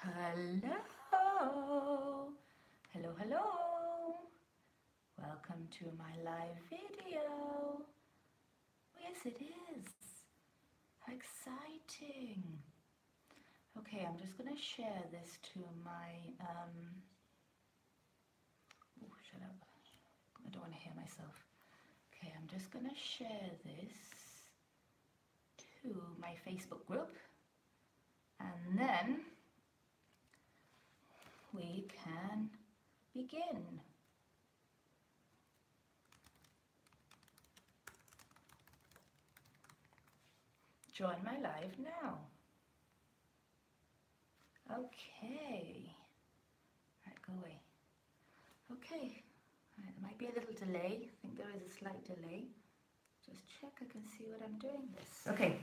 Hello, hello. Welcome to my live video. Yes, it is. How exciting. Okay, I'm just gonna share this to my, shut up. I don't want to hear myself. Okay, I'm just gonna share this to my Facebook group, and then we can begin. Join my live now. Okay. Right, go away. Okay. Right, there might be a little delay. I think there is a slight delay. Just check I can see what I'm doing this. Okay.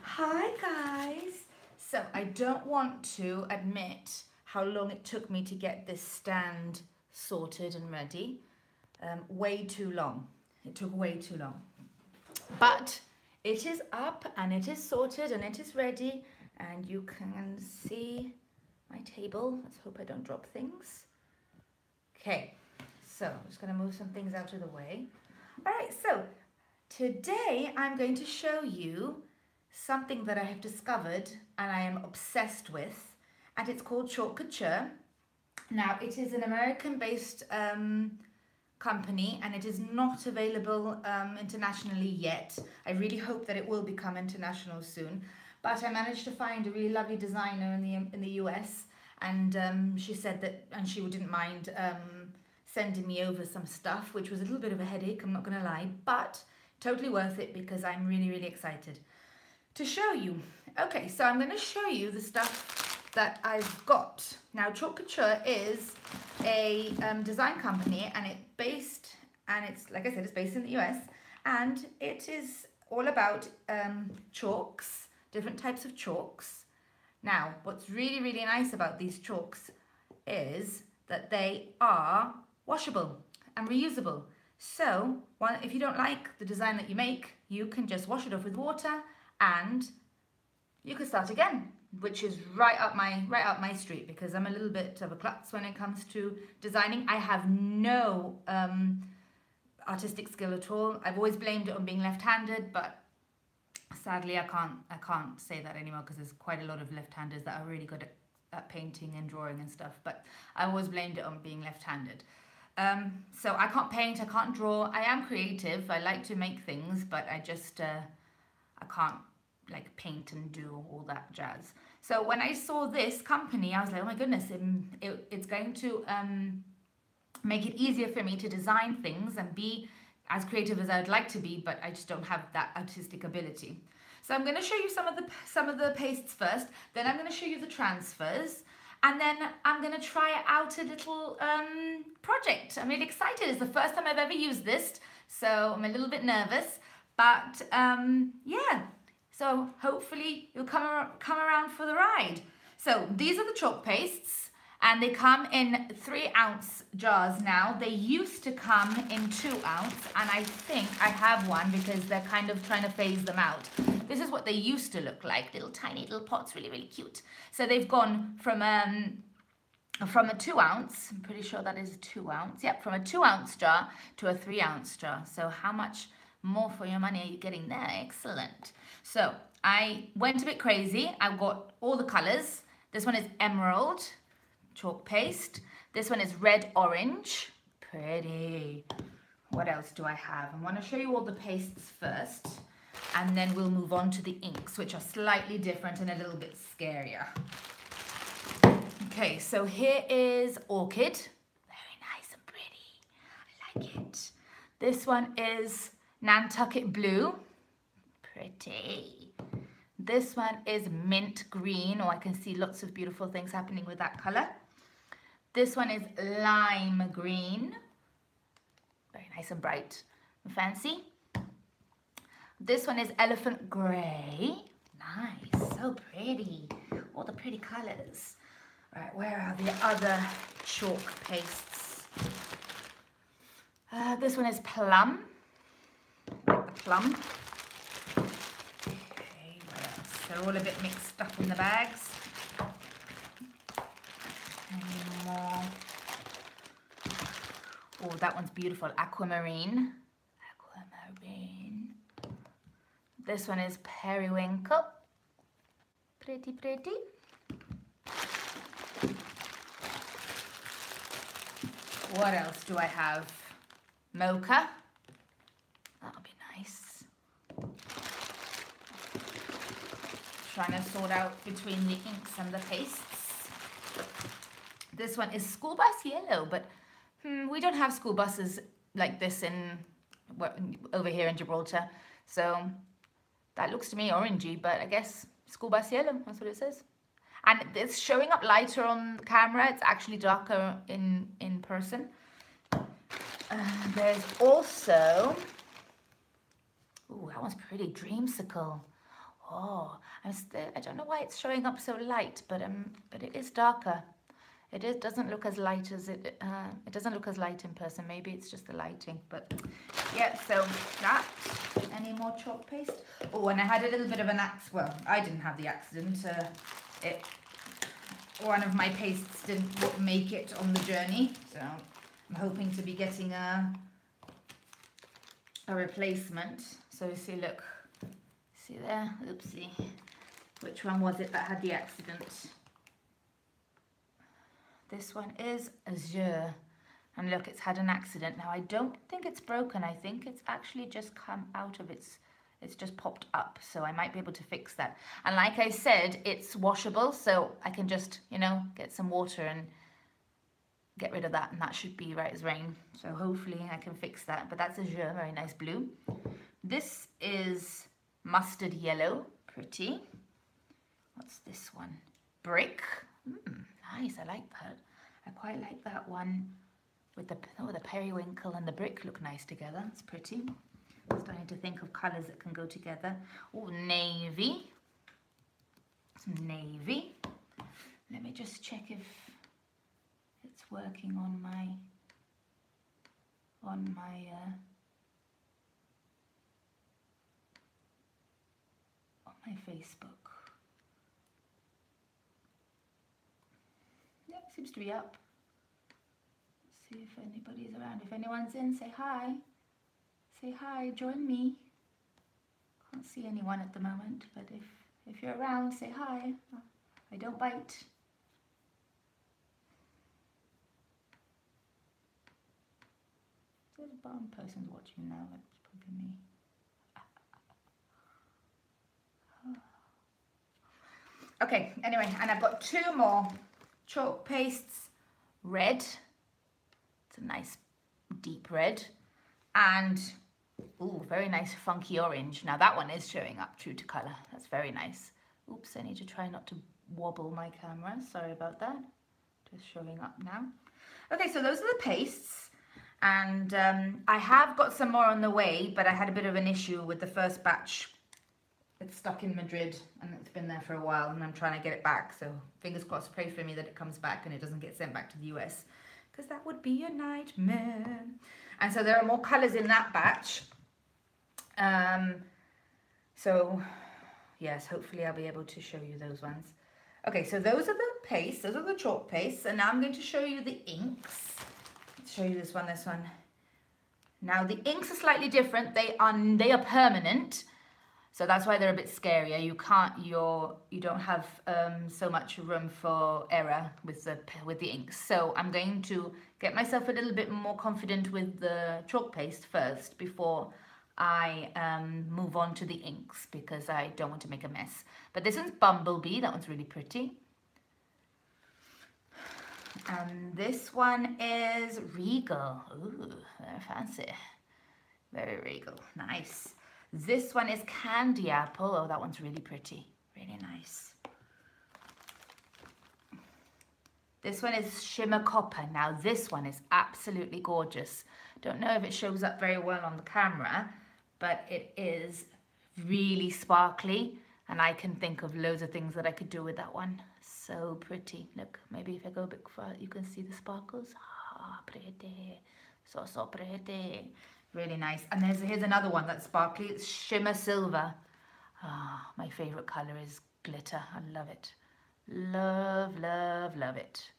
Hi guys. So I don't want to admit how long it took me to get this stand sorted and ready. Way too long. It took way too long. But it is up and it is sorted and it is ready, and you can see my table. Let's hope I don't drop things. Okay, so I'm just going to move some things out of the way. All right, so today I'm going to show you something that I have discovered and I am obsessed with, and it's called Couture. Now, it is an American-based company, and it is not available internationally yet. I really hope that it will become international soon. But I managed to find a really lovely designer in the US, and she said that, and she didn't mind sending me over some stuff, which was a little bit of a headache, I'm not going to lie, but totally worth it because I'm really, really excited to show you. Okay, so I'm going to show you the stuff that I've got. Now, Couture is a design company, and it's like I said, it's based in the US, and it is all about chalks, different types of chalks. Now, what's really, really nice about these chalks is that they are washable and reusable. So, if you don't like the design that you make, you can just wash it off with water and you can start again, which is right up my street, because I'm a little bit of a klutz when it comes to designing. I have no artistic skill at all. I've always blamed it on being left-handed, but sadly I can't say that anymore, because there's quite a lot of left-handers that are really good at painting and drawing and stuff, but I always blamed it on being left-handed. So I can't paint, I can't draw. I am creative, I like to make things, but I can't like paint and do all that jazz. So when I saw this company, I was like, oh my goodness, it's going to make it easier for me to design things and be as creative as I'd like to be, but I just don't have that artistic ability. So I'm going to show you some of the pastes first, then I'm going to show you the transfers, and then I'm going to try out a little project. I'm really excited. It's the first time I've ever used this, so I'm a little bit nervous, but yeah. So hopefully you'll come around for the ride. So these are the chalk pastes, and they come in 3-ounce jars now. They used to come in 2-ounce, and I think I have one because they're kind of trying to phase them out. This is what they used to look like, little tiny little pots, really, really cute. So they've gone from a 2-ounce, I'm pretty sure that is a 2-ounce, yep, from a 2-ounce jar to a 3-ounce jar. So how much more for your money are you getting there? Excellent. So I went a bit crazy. I've got all the colors. This one is emerald chalk paste. This one is red orange. Pretty. What else do I have? I want to show you all the pastes first, and then we'll move on to the inks, which are slightly different and a little bit scarier. Okay, so here is orchid. Very nice and pretty. I like it. This one is Nantucket blue. Pretty. This one is mint green. Oh, I can see lots of beautiful things happening with that color. This one is lime green. Very nice and bright and fancy. This one is elephant gray. Nice, so pretty. All the pretty colors. Right, where are the other chalk pastes? This one is plum. Like the plum. Okay, what else? They're all a bit mixed up in the bags. that one's beautiful. Aquamarine. Aquamarine. This one is Periwinkle. Pretty, pretty. What else do I have? Mocha. That'll be nice. Trying to sort out between the inks and the pastes. This one is school bus yellow, but we don't have school buses like this over here in Gibraltar. So that looks to me orangey, but I guess school bus yellow, that's what it says. And it's showing up lighter on camera. It's actually darker in person. There's also, ooh, that one's pretty, Dreamsicle. Oh, I don't know why it's showing up so light, but it is darker. It doesn't look as light as it doesn't look as light in person. Maybe it's just the lighting, but yeah. So that. Any more chalk paste? Oh, and I had a little bit of an well, I didn't have the accident. One of my pastes didn't make it on the journey, so I'm hoping to be getting a replacement. So you see, look, see there? Oopsie. Which one was it that had the accident? This one is Azure. And look, it's had an accident. Now, I don't think it's broken. I think it's actually just come out of it's just popped up. So I might be able to fix that. And like I said, it's washable. So I can just, get some water and get rid of that. And that should be right as rain. So hopefully I can fix that. But that's Azure, very nice blue. This is mustard yellow, pretty. What's this one? Brick. Nice, I like that. I quite like that one. With the periwinkle and the brick look nice together. It's pretty. I'm starting to think of colours that can go together. Oh, navy. Some navy. Let me just check if it's working on my Facebook. Yeah, seems to be up. See if anybody's around. If anyone's in, say hi. Say hi, join me. Can't see anyone at the moment, but if you're around, say hi. I don't bite. There's one person's watching now, that's probably me. Okay, anyway, and I've got two more chalk pastes. Red. It's a nice deep red. And, ooh, very nice funky orange. Now that one is showing up true to colour. That's very nice. Oops, I need to try not to wobble my camera. Sorry about that. Just showing up now. Okay, so those are the pastes. And I have got some more on the way, but I had a bit of an issue with the first batch. It's stuck in Madrid and it's been there for a while and I'm trying to get it back. So fingers crossed, pray for me that it comes back and it doesn't get sent back to the US. Because that would be a nightmare. And so there are more colours in that batch. So, yes, hopefully I'll be able to show you those ones. Okay, so those are the pastes. Those are the chalk pastes. And now I'm going to show you the inks. Let's show you this one, this one. Now, the inks are slightly different. They are permanent. So that's why they're a bit scarier. You don't have so much room for error with the inks. So I'm going to get myself a little bit more confident with the chalk paste first before I move on to the inks because I don't want to make a mess. But this one's Bumblebee. That one's really pretty. And this one is Regal. Ooh, very fancy. Very regal. Nice. This one is Candy Apple. Oh, that one's really pretty. Really nice. This one is Shimmer Copper. Now, this one is absolutely gorgeous. Don't know if it shows up very well on the camera, but it is really sparkly, and I can think of loads of things that I could do with that one. So pretty. Look, maybe if I go a bit far, you can see the sparkles. Ah, pretty. So pretty. Really nice. And here's another one that's sparkly. It's Shimmer Silver. Ah, my favorite color is glitter. I love it. Love, love, love it.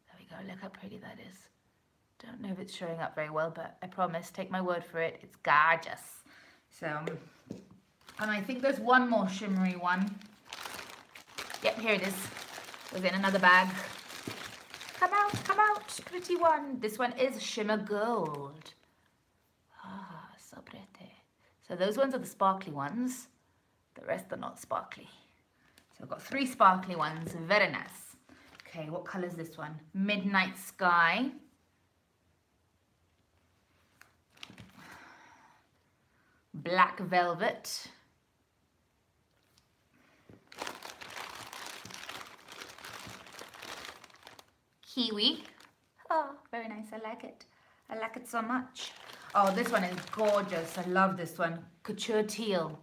There we go. Look how pretty that is. Don't know if it's showing up very well, but I promise, take my word for it, it's gorgeous. So, and I think there's one more shimmery one. Yep, here it is, within another bag. Come out, pretty one. This one is shimmer gold. Ah, so pretty. So those ones are the sparkly ones. The rest are not sparkly. So I've got 3 sparkly ones, very nice. Okay, what color is this one? Midnight Sky. Black Velvet. Kiwi. Oh, very nice, I like it. I like it so much. Oh, this one is gorgeous. I love this one. Couture Teal.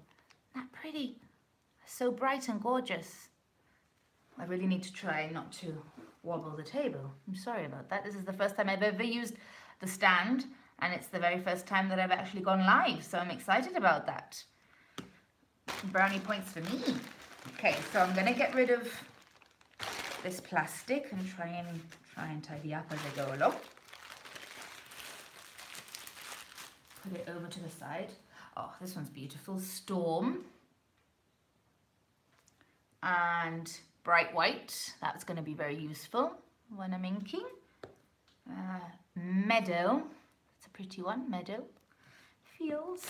Isn't that pretty? So bright and gorgeous. I really need to try not to wobble the table. I'm sorry about that. This is the first time I've ever used the stand, and it's the very first time that I've actually gone live, so I'm excited about that. Brownie points for me. Okay, so I'm gonna get rid of this plastic and try and tidy up as I go along. Put it over to the side. Oh, this one's beautiful. Storm. And bright white. That's going to be very useful when I'm inking. Meadow. It's a pretty one. Meadow. Feels.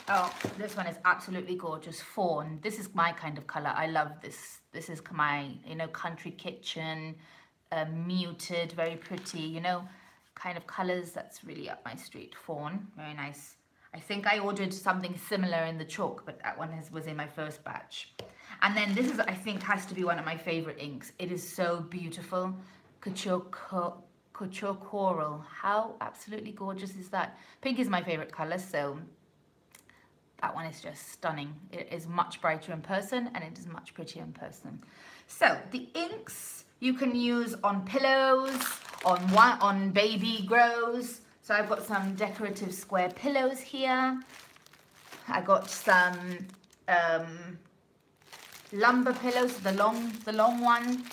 Oh, this one is absolutely gorgeous. Fawn. This is my kind of color. I love this. This is my, country kitchen, muted, very pretty, kind of colors. That's really up my street. Fawn. Very nice. I think I ordered something similar in the chalk, but that one was in my first batch. And then this is, I think, has to be one of my favorite inks. It is so beautiful. Couture Coral. How absolutely gorgeous is that? Pink is my favorite color, so that one is just stunning. It is much brighter in person, and it is much prettier in person. So the inks you can use on pillows, on baby grows. So I've got some decorative square pillows here. I got some lumber pillows, the long one.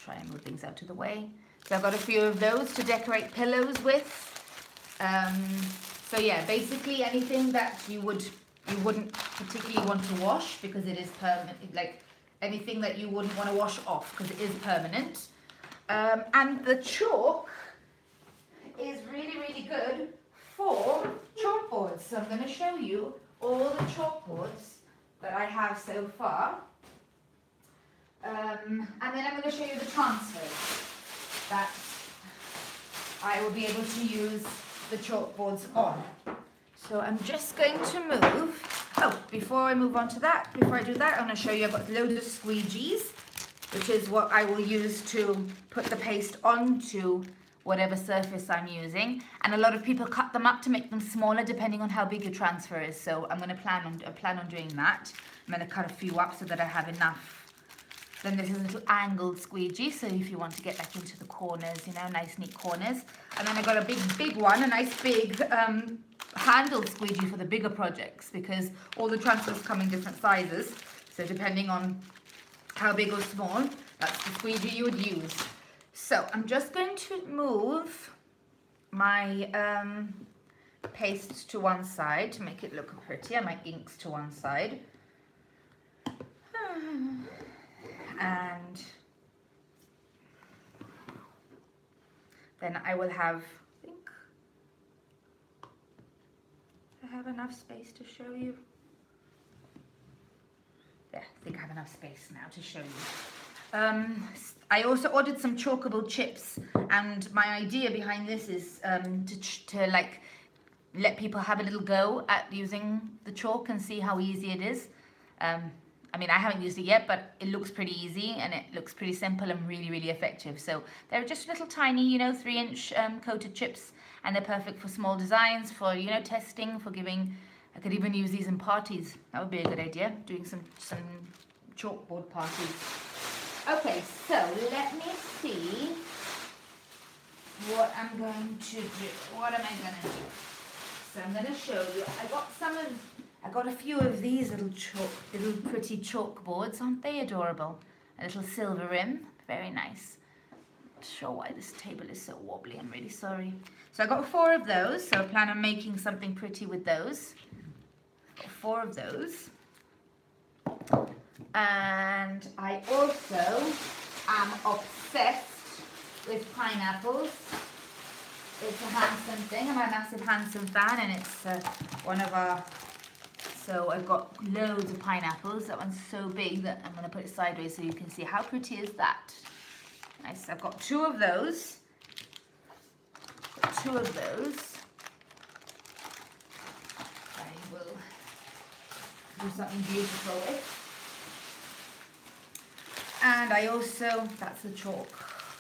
Try and move things out of the way. So I've got a few of those to decorate pillows with. So yeah, basically anything that you wouldn't particularly want to wash because it is permanent, like anything that you wouldn't want to wash off because it is permanent. And the chalk is really, really good for chalkboards. So I'm going to show you all the chalkboards that I have so far. And then I'm going to show you the transfers that I will be able to use the chalkboards on. So I'm just going to move. Oh, before I move on to that, before I do that, I'm going to show you I've got loads of squeegees, which is what I will use to put the paste onto whatever surface I'm using. And a lot of people cut them up to make them smaller depending on how big your transfer is. So I'm going to plan on doing that. I'm going to cut a few up so that I have enough. Then this is a little angled squeegee, so if you want to get that into the corners, nice neat corners. And then I got a big one, a nice big handled squeegee for the bigger projects because all the transfers come in different sizes. So depending on how big or small, that's the squeegee you would use. So I'm just going to move my paste to one side to make it look prettier, my inks to one side. And then I will have, I think I have enough space to show you. Yeah, I think I have enough space now to show you. I also ordered some chalkable chips, and my idea behind this is to like let people have a little go at using the chalk and see how easy it is. I mean, I haven't used it yet, but it looks pretty easy and it looks pretty simple and really, really effective. So they're just little tiny, 3-inch coated chips, and they're perfect for small designs, for, testing, for giving. I could even use these in parties. That would be a good idea, doing some chalkboard parties. Okay, so let me see what I'm going to do. What am I going to do? So I'm going to show you. I got a few of these little pretty chalkboards. Aren't they adorable? A little silver rim, very nice. sure why this table is so wobbly. I'm really sorry. So I got 4 of those. So I plan on making something pretty with those. Got 4 of those. And I also am obsessed with pineapples. It's a Hanson thing. I'm a massive Hanson fan, and it's one of our... So I've got loads of pineapples. That one's so big that I'm going to put it sideways so you can see how pretty is that. Nice. I've got 2 of those. Got 2 of those. I will do something beautiful with. And I also, that's the chalk.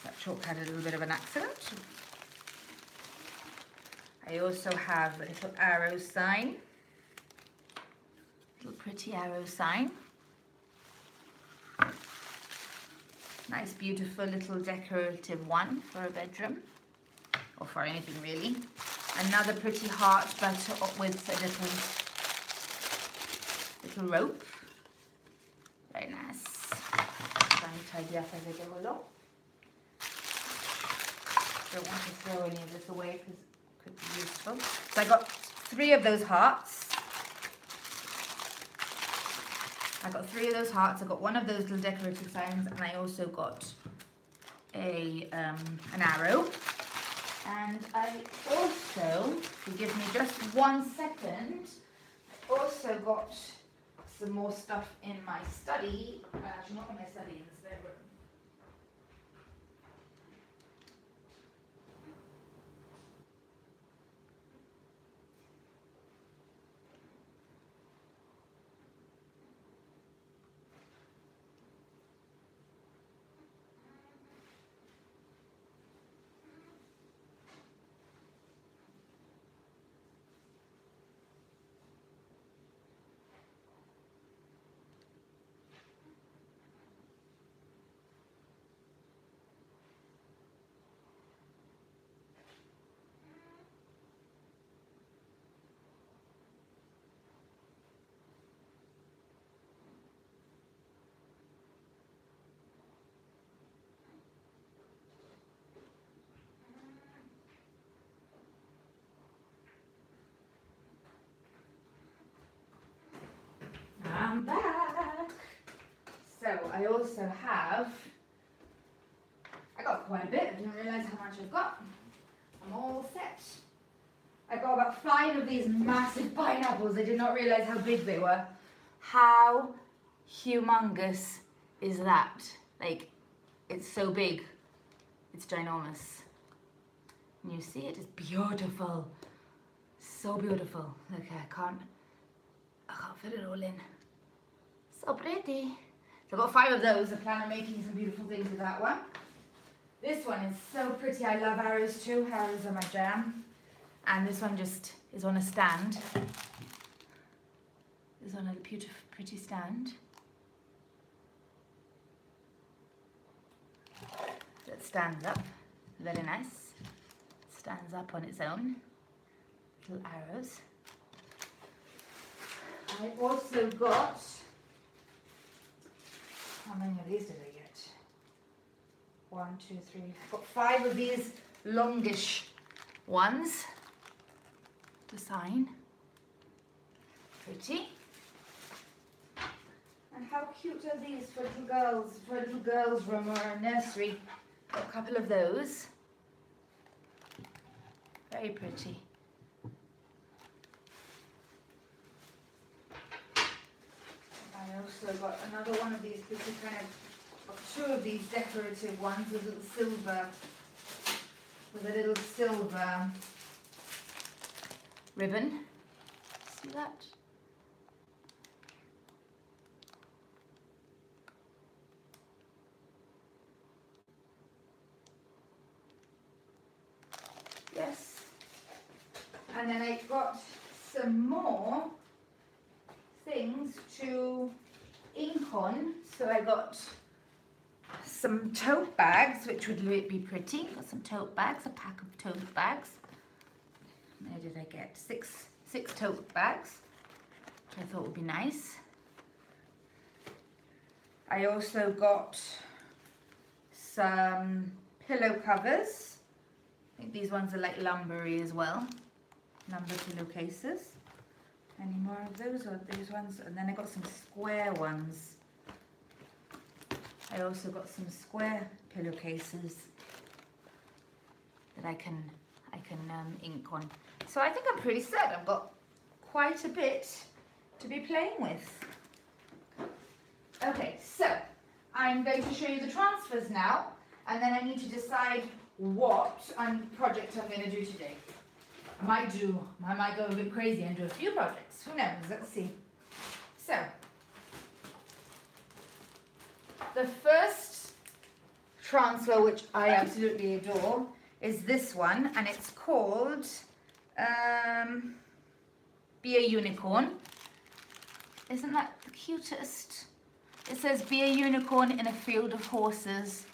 That chalk had a little bit of an accident. I also have a little arrow sign. Little pretty arrow sign. Nice, beautiful little decorative one for a bedroom, or for anything really. Another pretty heart, but with a little rope. Very nice. Trying to tidy up as I go along. Don't want to throw any of this away because it could be useful. So I got 3 of those hearts. I got 3 of those hearts. I got 1 of those little decorative signs, and I also got an arrow. And I also, if you give me just 1 second, I also got some more stuff in my study. Actually, not in my study, in the spare room. I'm back. So I also have, I got quite a bit. I didn't realise how much I've got. I'm all set. I got about 5 of these massive pineapples. I did not realise how big they were. How humongous is that? Like, it's so big. It's ginormous. And you see it is beautiful. So beautiful. Look, I can't fit it all in. So pretty. So I've got 5 of those. I plan on making some beautiful things with that one. This one is so pretty. I love arrows too. Arrows are my jam. And this one just is on a stand. It's on a beautiful, pretty stand. That stands up. Very nice. Stands up on its own. Little arrows. I also got, how many of these did I get? 1, 2, 3, I've got 5 of these longish ones. The sign. Pretty. And how cute are these for little girls, for a little girl's room or a nursery? Got a couple of those. Very pretty. I also got another one of these pretty kind of, 2 of these decorative ones with a little silver ribbon. See that? Yes. And then I got some more things to ink on. So I got some tote bags, which would be pretty. Got some tote bags, a pack of tote bags. Where did I get? Six tote bags, which I thought would be nice. I also got some pillow covers. I think these ones are like lumbery as well. Lumber pillowcases. Any more of those or these ones? And then I got some square ones. I also got some square pillowcases that I can ink on. So I think I'm pretty set. I've got quite a bit to be playing with. Okay, so I'm going to show you the transfers now, and then I need to decide what project I'm going to do today. I might go a bit crazy and do a few projects. Who knows? Let's see. So, the first transfer, which I absolutely adore, is this one, and it's called Be a Unicorn. Isn't that the cutest? It says, be a unicorn in a field of horses.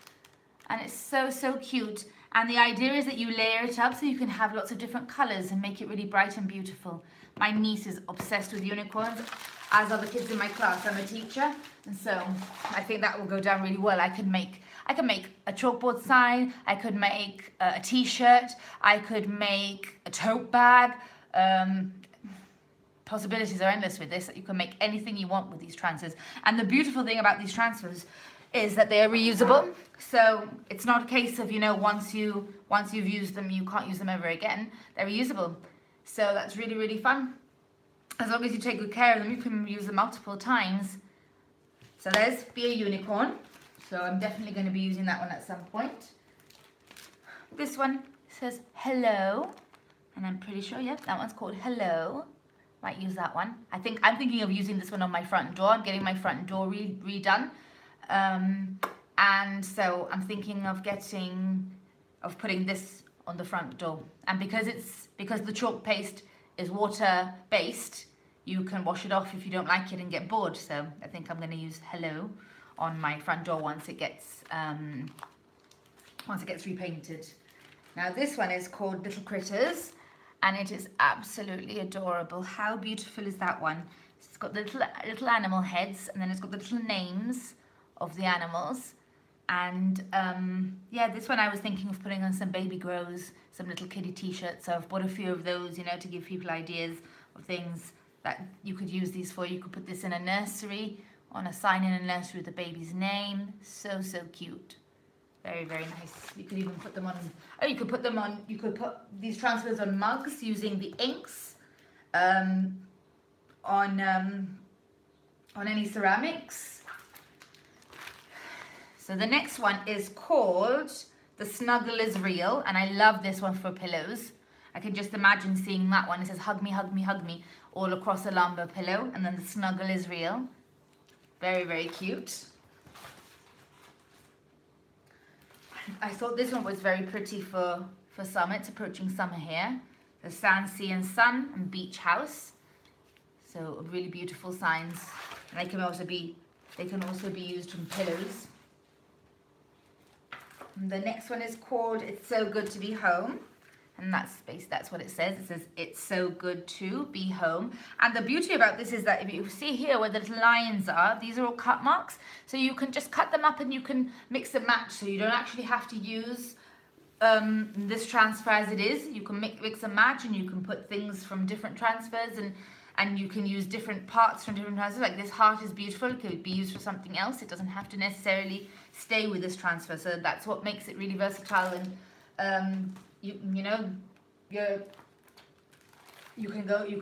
And it's so, so cute. And the idea is that you layer it up so you can have lots of different colours and make it really bright and beautiful. My niece is obsessed with unicorns, as are the kids in my class. I'm a teacher, and so I think that will go down really well. I can make a chalkboard sign, I could make a t-shirt, I could make a tote bag. Possibilities are endless with this. You can make anything you want with these transfers. And the beautiful thing about these transfers is that they are reusable. So it's not a case of, you know, once you've used them, you can't use them ever again. They're reusable. So that's really, really fun. As long as you take good care of them, you can use them multiple times. So there's Be a Unicorn. So I'm definitely going to be using that one at some point. This one says Hello. And I'm pretty sure, yep, that one's called Hello. Might use that one. I'm thinking of using this one on my front door. I'm getting my front door redone. And so I'm thinking of putting this on the front door. And because the chalk paste is water based, you can wash it off if you don't like it and get bored. So I think I'm going to use Hello on my front door once it gets repainted. Now this one is called Little Critters, and it is absolutely adorable. How beautiful is that one? It's got the little animal heads, and then it's got the little names of the animals. And yeah, this one I was thinking of putting on some baby grows, some little kiddie t-shirts. So I've bought a few of those, you know, to give people ideas of things that you could use these for. You could put this in a nursery, on a sign in a nursery with the baby's name. So, so cute. Very, very nice. You could even put them on, you could put these transfers on mugs using the inks on any ceramics. So the next one is called The Snuggle is Real, and I love this one for pillows. I can just imagine seeing that one. It says hug me, hug me, hug me all across a lumber pillow, and then The Snuggle is Real. Very, very cute. I thought this one was very pretty for summer. It's approaching summer here. The Sand, Sea and Sun and Beach House. So really beautiful signs. And they can also be used on pillows. And the next one is called It's So Good to Be Home. And that's what it says. It says, it's so good to be home. And the beauty about this is that if you see here where the little lines are, these are all cut marks. So you can just cut them up and you can mix and match. So you don't actually have to use this transfer as it is. You can mix and match, and you can put things from different transfers, and you can use different parts from different transfers. Like this heart is beautiful. It could be used for something else. It doesn't have to necessarily stay with this transfer. So that's what makes it really versatile. And you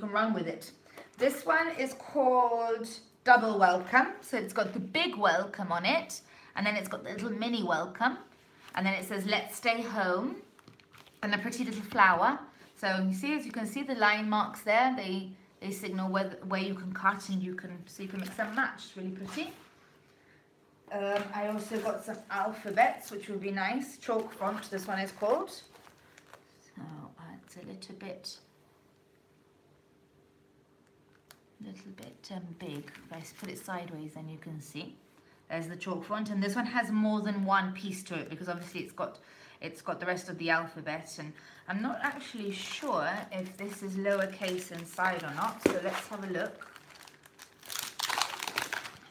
can run with it. This one is called Double Welcome. So it's got the big welcome on it, and then it's got the little mini welcome, and then it says Let's Stay Home, and a pretty little flower. So you see, as you can see, the line marks there, they signal where you can cut, and you can mix and match. It's really pretty. I also got some alphabets, which would be nice. Chalk font, this one is called. So it's a little bit big. If I put it sideways, then you can see. There's the chalk font, and this one has more than one piece to it because obviously it's got the rest of the alphabet, and I'm not actually sure if this is lowercase inside or not. So let's have a look.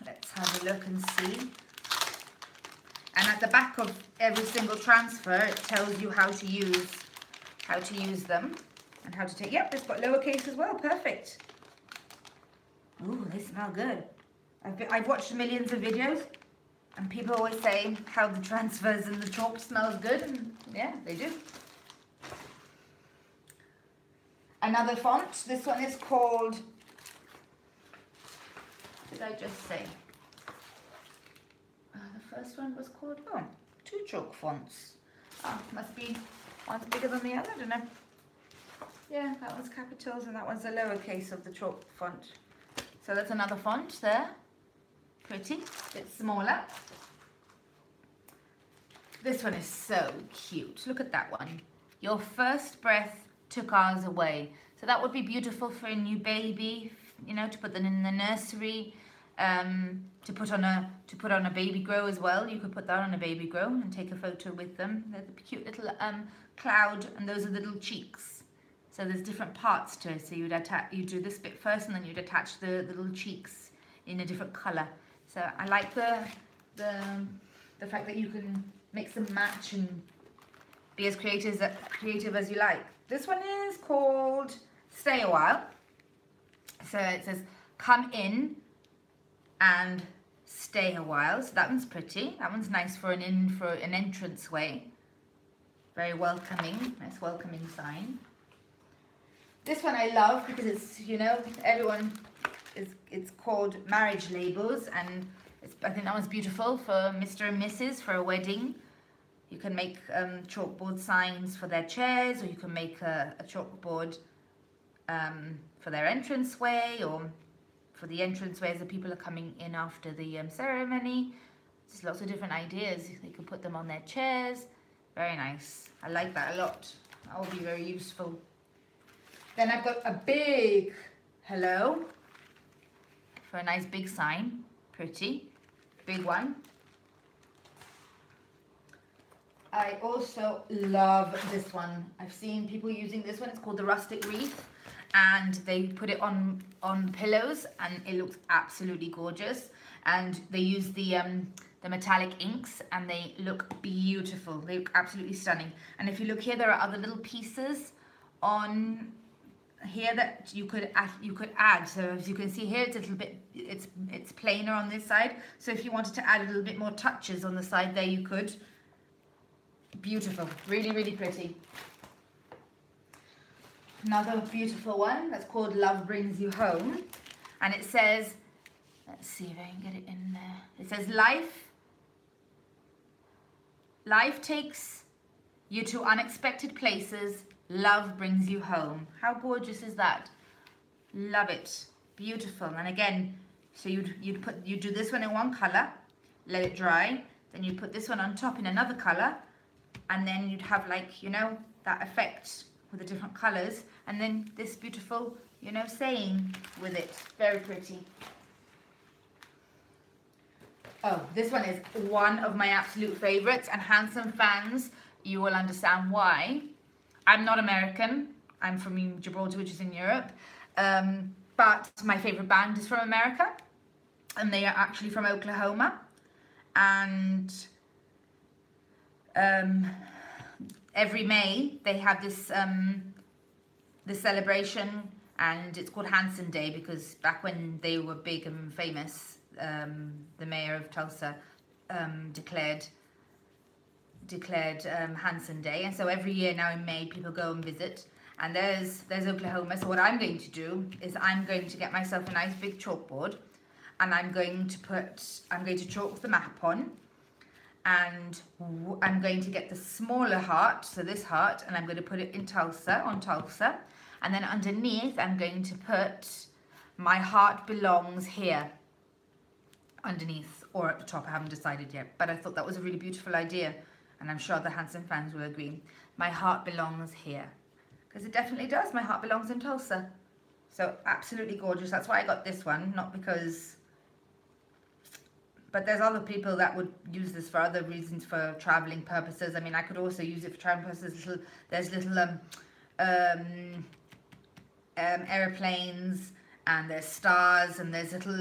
Let's have a look and see. And at the back of every single transfer, it tells you how to use them and how to take. Yep, it's got lowercase as well. Perfect. Ooh, they smell good. I've watched millions of videos, and people always say how the transfers and the chalk smells good, and yeah, they do. Another font. This one is called. What did I just say? The first one was called, two chalk fonts. Must be one's bigger than the other, I don't know. Yeah, that one's capitals and that one's the lowercase of the chalk font. So that's another font there. Pretty, bit smaller. This one is so cute. Look at that one. Your first breath took ours away. So that would be beautiful for a new baby, you know, to put them in the nursery. To put on a baby grow as well. You could put that on a baby grow and take a photo with them. They're the cute little cloud, and those are the little cheeks. So there's different parts to it. So you do this bit first, and then you'd attach the little cheeks in a different colour. So I like the fact that you can mix and match and be as creative as you like. This one is called Stay a While. So it says come in and stay a while. So that one's pretty. That one's nice for an entrance way. Very welcoming. Nice welcoming sign. This one I love because it's, you know, it's called marriage labels, and I think that one's beautiful for Mr. and Mrs. for a wedding. You can make chalkboard signs for their chairs, or you can make a chalkboard for their entranceway, or for the entranceway as the people are coming in after the ceremony. Just lots of different ideas. They can put them on their chairs. Very nice. I like that a lot. That will be very useful. Then I've got a big hello for a nice big sign. Pretty. Big one. I also love this one. I've seen people using this one. It's called the rustic wreath. And they put it on pillows, and it looks absolutely gorgeous. And they use the metallic inks, and they look beautiful. They look absolutely stunning. And if you look here, there are other little pieces on here that you could add. So as you can see here, it's a little bit, it's plainer on this side. So if you wanted to add a little bit more touches on the side there, you could. Beautiful, really, really pretty. Another beautiful one that's called Love Brings You Home. And it says, let's see if I can get it in there. It says, life takes you to unexpected places. Love brings you home. How gorgeous is that? Love it. Beautiful. And again, so you'd do this one in one color, let it dry. Then you'd put this one on top in another color. And then you'd have, like, you know, that effect with the different colors, and then this beautiful, you know, saying with it. Very pretty. Oh, this one is one of my absolute favorites, and handsome fans, you will understand why. I'm not American. I'm from Gibraltar, which is in Europe, but my favorite band is from America, and they are actually from Oklahoma. And every May they have this celebration, and it's called Hanson Day, because back when they were big and famous, the mayor of Tulsa declared Hanson Day, and so every year now in May people go and visit. And there's Oklahoma. So what I'm going to do is I'm going to get myself a nice big chalkboard, and I'm going to chalk the map on. And I'm going to get the smaller heart, so this heart, and I'm going to put it in Tulsa, on Tulsa. And then underneath, I'm going to put my heart belongs here. Underneath or at the top, I haven't decided yet. But I thought that was a really beautiful idea. And I'm sure the Hanson fans will agree. My heart belongs here. Because it definitely does. My heart belongs in Tulsa. So absolutely gorgeous. That's why I got this one, not because... But there's other people that would use this for other reasons, for traveling purposes. I mean, I could also use it for traveling purposes. There's little airplanes, and there's stars, and there's little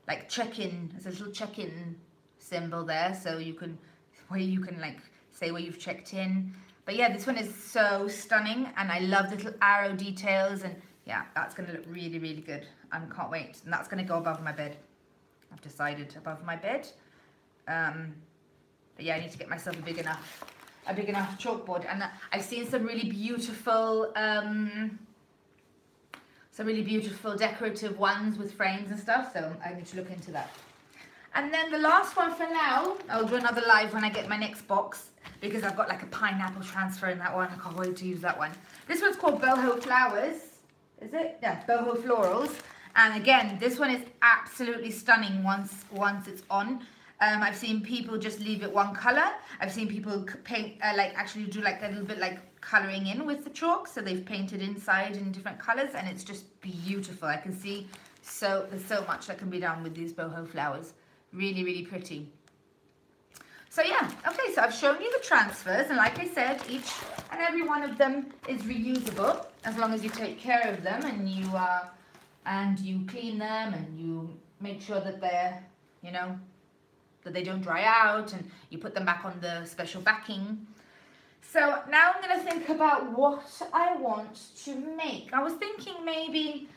like check-in. There's a little check-in symbol there, so you can like say where you've checked in. But yeah, this one is so stunning, and I love the little arrow details, and yeah, that's gonna look really, really good. I can't wait. And that's gonna go above my bed. I've decided above my bed. But yeah, I need to get myself a big enough chalkboard. And I've seen some really beautiful decorative ones with frames and stuff, so I need to look into that. And then the last one for now, I'll do another live when I get my next box, because I've got like a pineapple transfer in that one. I can't wait to use that one. This one's called Boho Flowers. Is it? Yeah, Boho Florals. And again, this one is absolutely stunning once it's on. I've seen people just leave it one color. I've seen people paint, like actually do like a little bit like coloring in with the chalk. So they've painted inside in different colors, and it's just beautiful. I can see there's so much that can be done with these boho flowers. Really, really pretty. So yeah, okay, so I've shown you the transfers, and like I said, each and every one of them is reusable as long as you take care of them and you clean them and you make sure that they're, you know, that they don't dry out, and you put them back on the special backing. So now I'm going to think about what I want to make. I was thinking maybe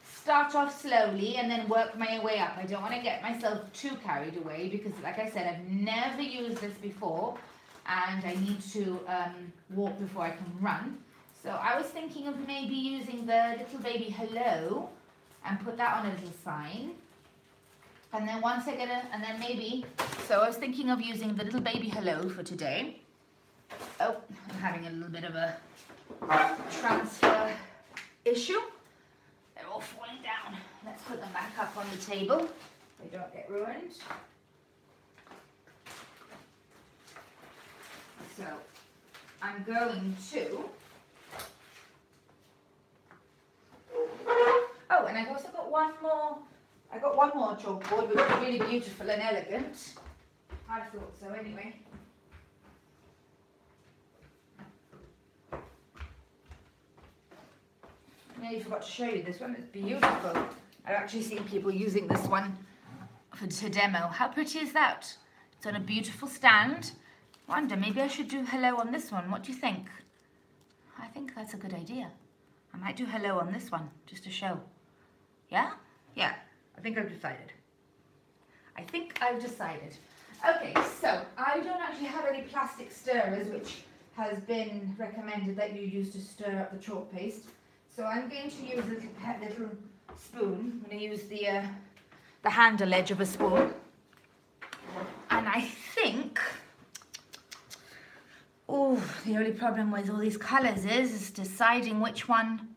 start off slowly and then work my way up. I don't want to get myself too carried away, because like I said, I've never used this before, and I need to walk before I can run. So I was thinking of maybe using the little baby hello and put that on a little sign. And then once I get and then maybe, so I was thinking of using the little baby hello for today. Oh, I'm having a little bit of a transfer issue. They're all falling down. Let's put them back up on the table. They don't get ruined. So I'm going to, oh, and I've also got one more chalkboard, which is really beautiful and elegant. I thought so anyway. I nearly forgot to show you this one. It's beautiful. I've actually seen people using this one to demo. How pretty is that? It's on a beautiful stand. I wonder, maybe I should do hello on this one. What do you think? I think that's a good idea. I might do hello on this one, just to show. Yeah? Yeah. I think I've decided. Okay, so I don't actually have any plastic stirrers, which has been recommended that you use to stir up the chalk paste. So I'm going to use a little spoon. I'm going to use the handle edge of a spoon. And I think, oh, the only problem with all these colours is deciding which one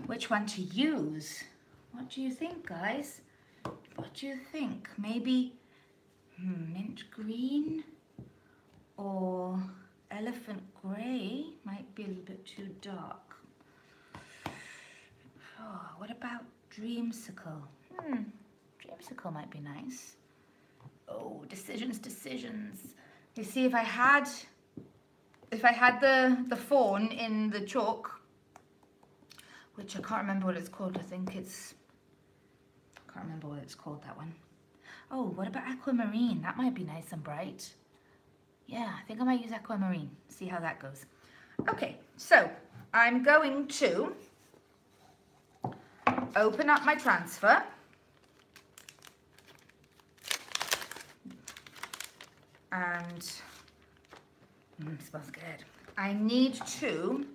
to use. What do you think, guys? What do you think? Maybe mint green or elephant grey might be a little bit too dark. Oh, what about dreamsicle? Dreamsicle might be nice. Oh, decisions. You see, if I had the fawn in the chalk, which I can't remember what it's called. I can't remember what it's called, that one. Oh, what about aquamarine? That might be nice and bright. Yeah, I think I might use aquamarine. See how that goes. Okay, so I'm going to open up my transfer. And smells good. I need to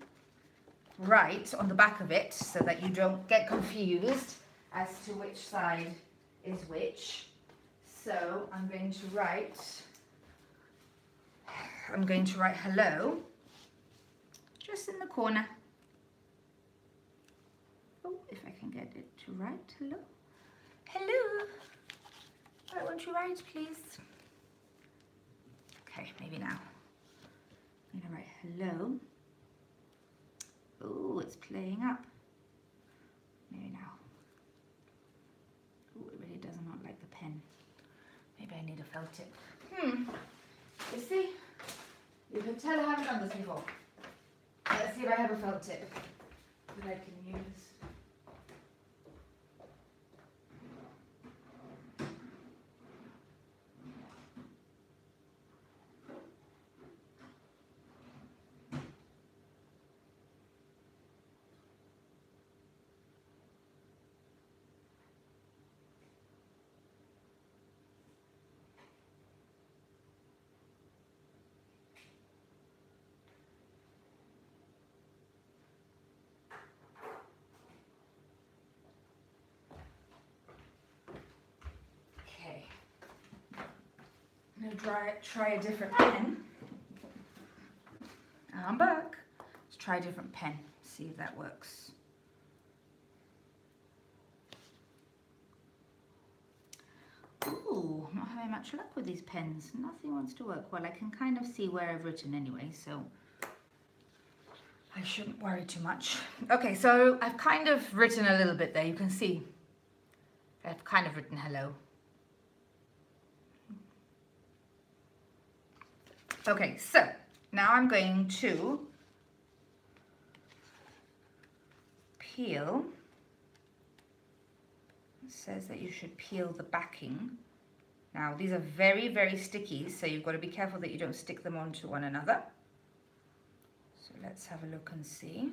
write on the back of it so that you don't get confused as to which side is which. So I'm going to write hello just in the corner. Oh, if I can get it to write hello. Hello. Why won't you write, please? Okay, maybe now. I'm going to write hello. Oh, it's playing up. Maybe now. Oh, it really does not like the pen. Maybe I need a felt tip. You see? You can tell I haven't done this before. Let's see if I have a felt tip that I can use. going to try a different pen. I'm back. Let's try a different pen, see if that works. Ooh, I'm not having much luck with these pens. Nothing wants to work. Well, I can kind of see where I've written anyway, so I shouldn't worry too much. Okay, so I've kind of written a little bit there. You can see I've kind of written hello. Okay, so now I'm going to peel. It says that you should peel the backing. Now these are very, very sticky, so you've got to be careful that you don't stick them onto one another. So let's have a look and see.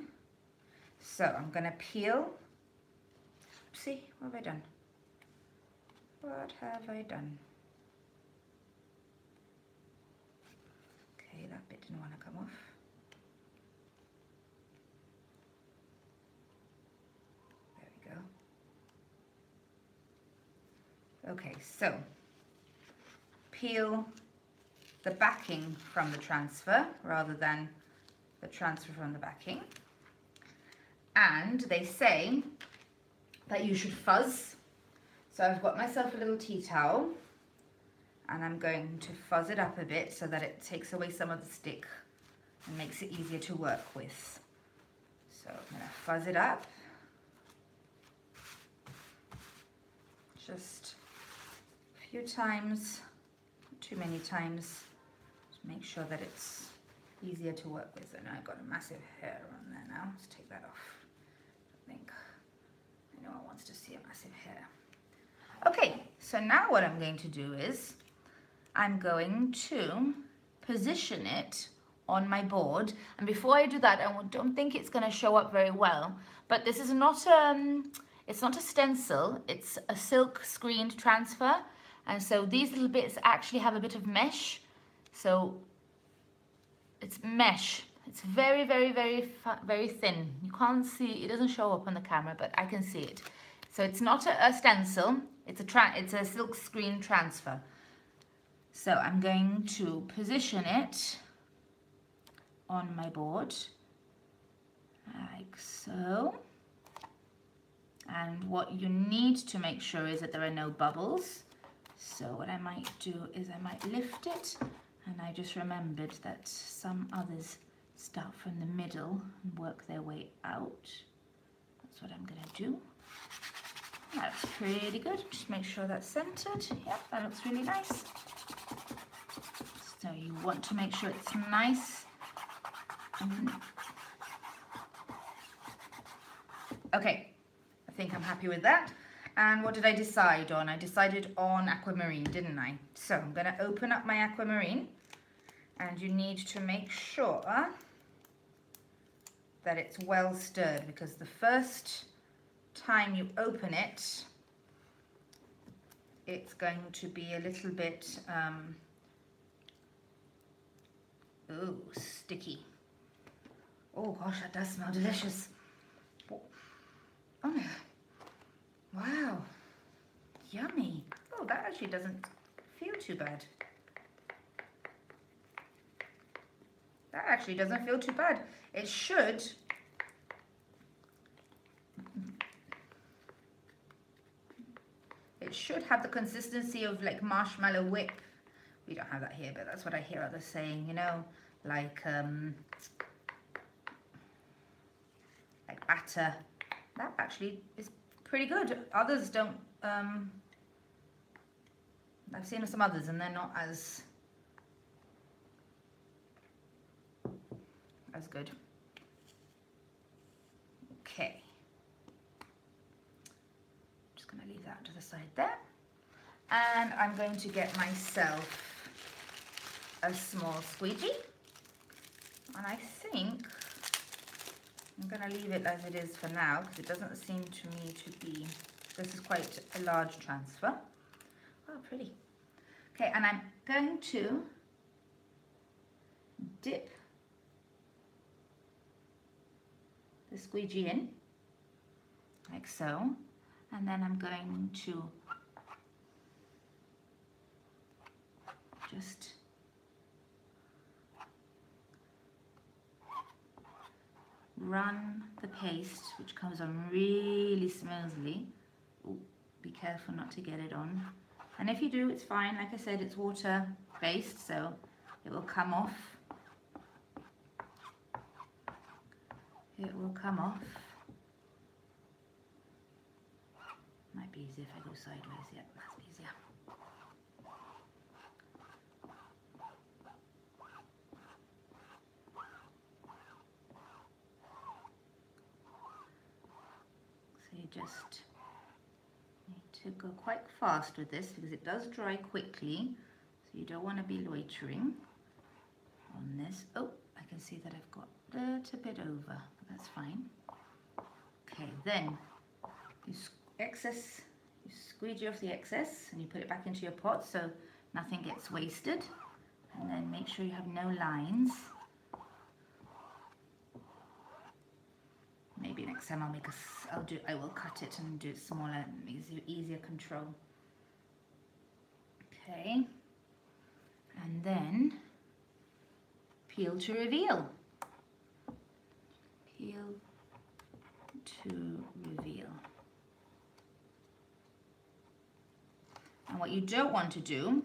So I'm going to peel. See, what have I done? What have I done? Okay, that bit didn't want to come off. There we go. Okay, so peel the backing from the transfer rather than the transfer from the backing. And they say that you should fuzz. So I've got myself a little tea towel and I'm going to fuzz it up a bit so that it takes away some of the stick and makes it easier to work with. So I'm going to fuzz it up. Just a few times, not too many times, to make sure that it's easier to work with. And I've got a massive hair on there now. Let's take that off. I think no one wants to see a massive hair. Okay, so now what I'm going to do is I'm going to position it on my board. And before I do that, I don't think it's going to show up very well, but this is not it's not a stencil, it's a silk screened transfer. And so these little bits actually have a bit of mesh. So it's mesh. It's very, very, very thin. You can't see, it doesn't show up on the camera, but I can see it. So it's not a stencil, it's a silk screen transfer. So I'm going to position it on my board, like so. And what you need to make sure is that there are no bubbles. So what I might do is I might lift it, and I just remembered that some others start from the middle and work their way out. That's what I'm going to do. That's pretty good. Just make sure that's centered. Yep, that looks really nice. So you want to make sure it's nice. Okay, I think I'm happy with that. And what did I decide on? I decided on aquamarine, didn't I? So I'm going to open up my aquamarine, and you need to make sure that it's well stirred, because the first time you open it, it's going to be a little bit sticky. Oh gosh, that does smell delicious. Oh, wow, yummy. Oh, that actually doesn't feel too bad. That actually doesn't feel too bad. It should have the consistency of like marshmallow whip. We don't have that here, but that's what I hear others saying, you know, like batter. That actually is pretty good. Others don't, I've seen some others and they're not as good. Okay. Just going to leave that to the side there. And I'm going to get myself a small squeegee. And I think I'm going to leave it as it is for now, because it doesn't seem to me to be, this is quite a large transfer. Oh, pretty. Okay, and I'm going to dip the squeegee in, like so, and then I'm going to just run the paste, which comes on really smoothly. Ooh, be careful not to get it on. And if you do, it's fine. Like I said, it's water based, so it will come off. It will come off. Might be easier if I go sideways. Yeah, that's easier. So you just need to go quite fast with this because it does dry quickly. So you don't want to be loitering on this. Oh, I can see that I've got a little bit over, but that's fine. Okay, then you squeegee off the excess and you put it back into your pot so nothing gets wasted. And then make sure you have no lines. Maybe next time I will cut it and do it smaller, easier control. Okay, and then peel to reveal. Peel to reveal. And what you don't want to do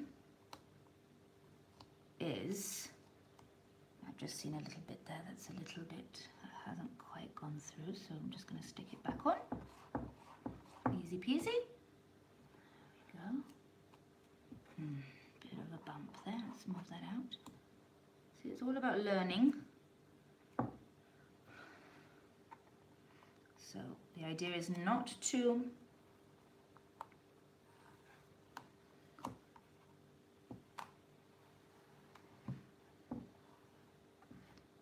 is, I've just seen a little bit there that's a little bit, hasn't quite gone through, so I'm just going to stick it back on. Easy peasy. There we go. Bit of a bump there, let's move that out. See, it's all about learning. So the idea is not to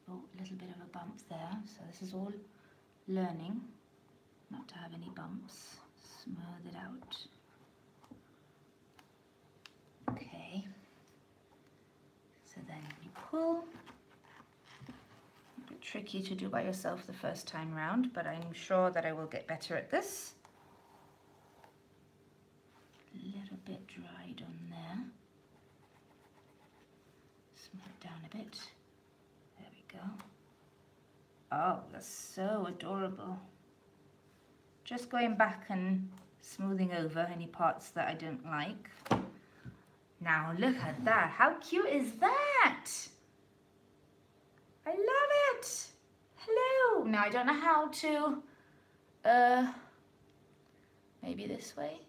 a little bit of a bump there, so this is all learning not to have any bumps. Smooth it out. Okay, so then you pull. A bit tricky to do by yourself the first time round, but I'm sure that I will get better at this. A little bit dried on there. Smooth it down a bit. There we go. Oh, that's so adorable. Just going back and smoothing over any parts that I don't like. Now look at that. How cute is that? I love it. Hello. Now I don't know how to, maybe this way.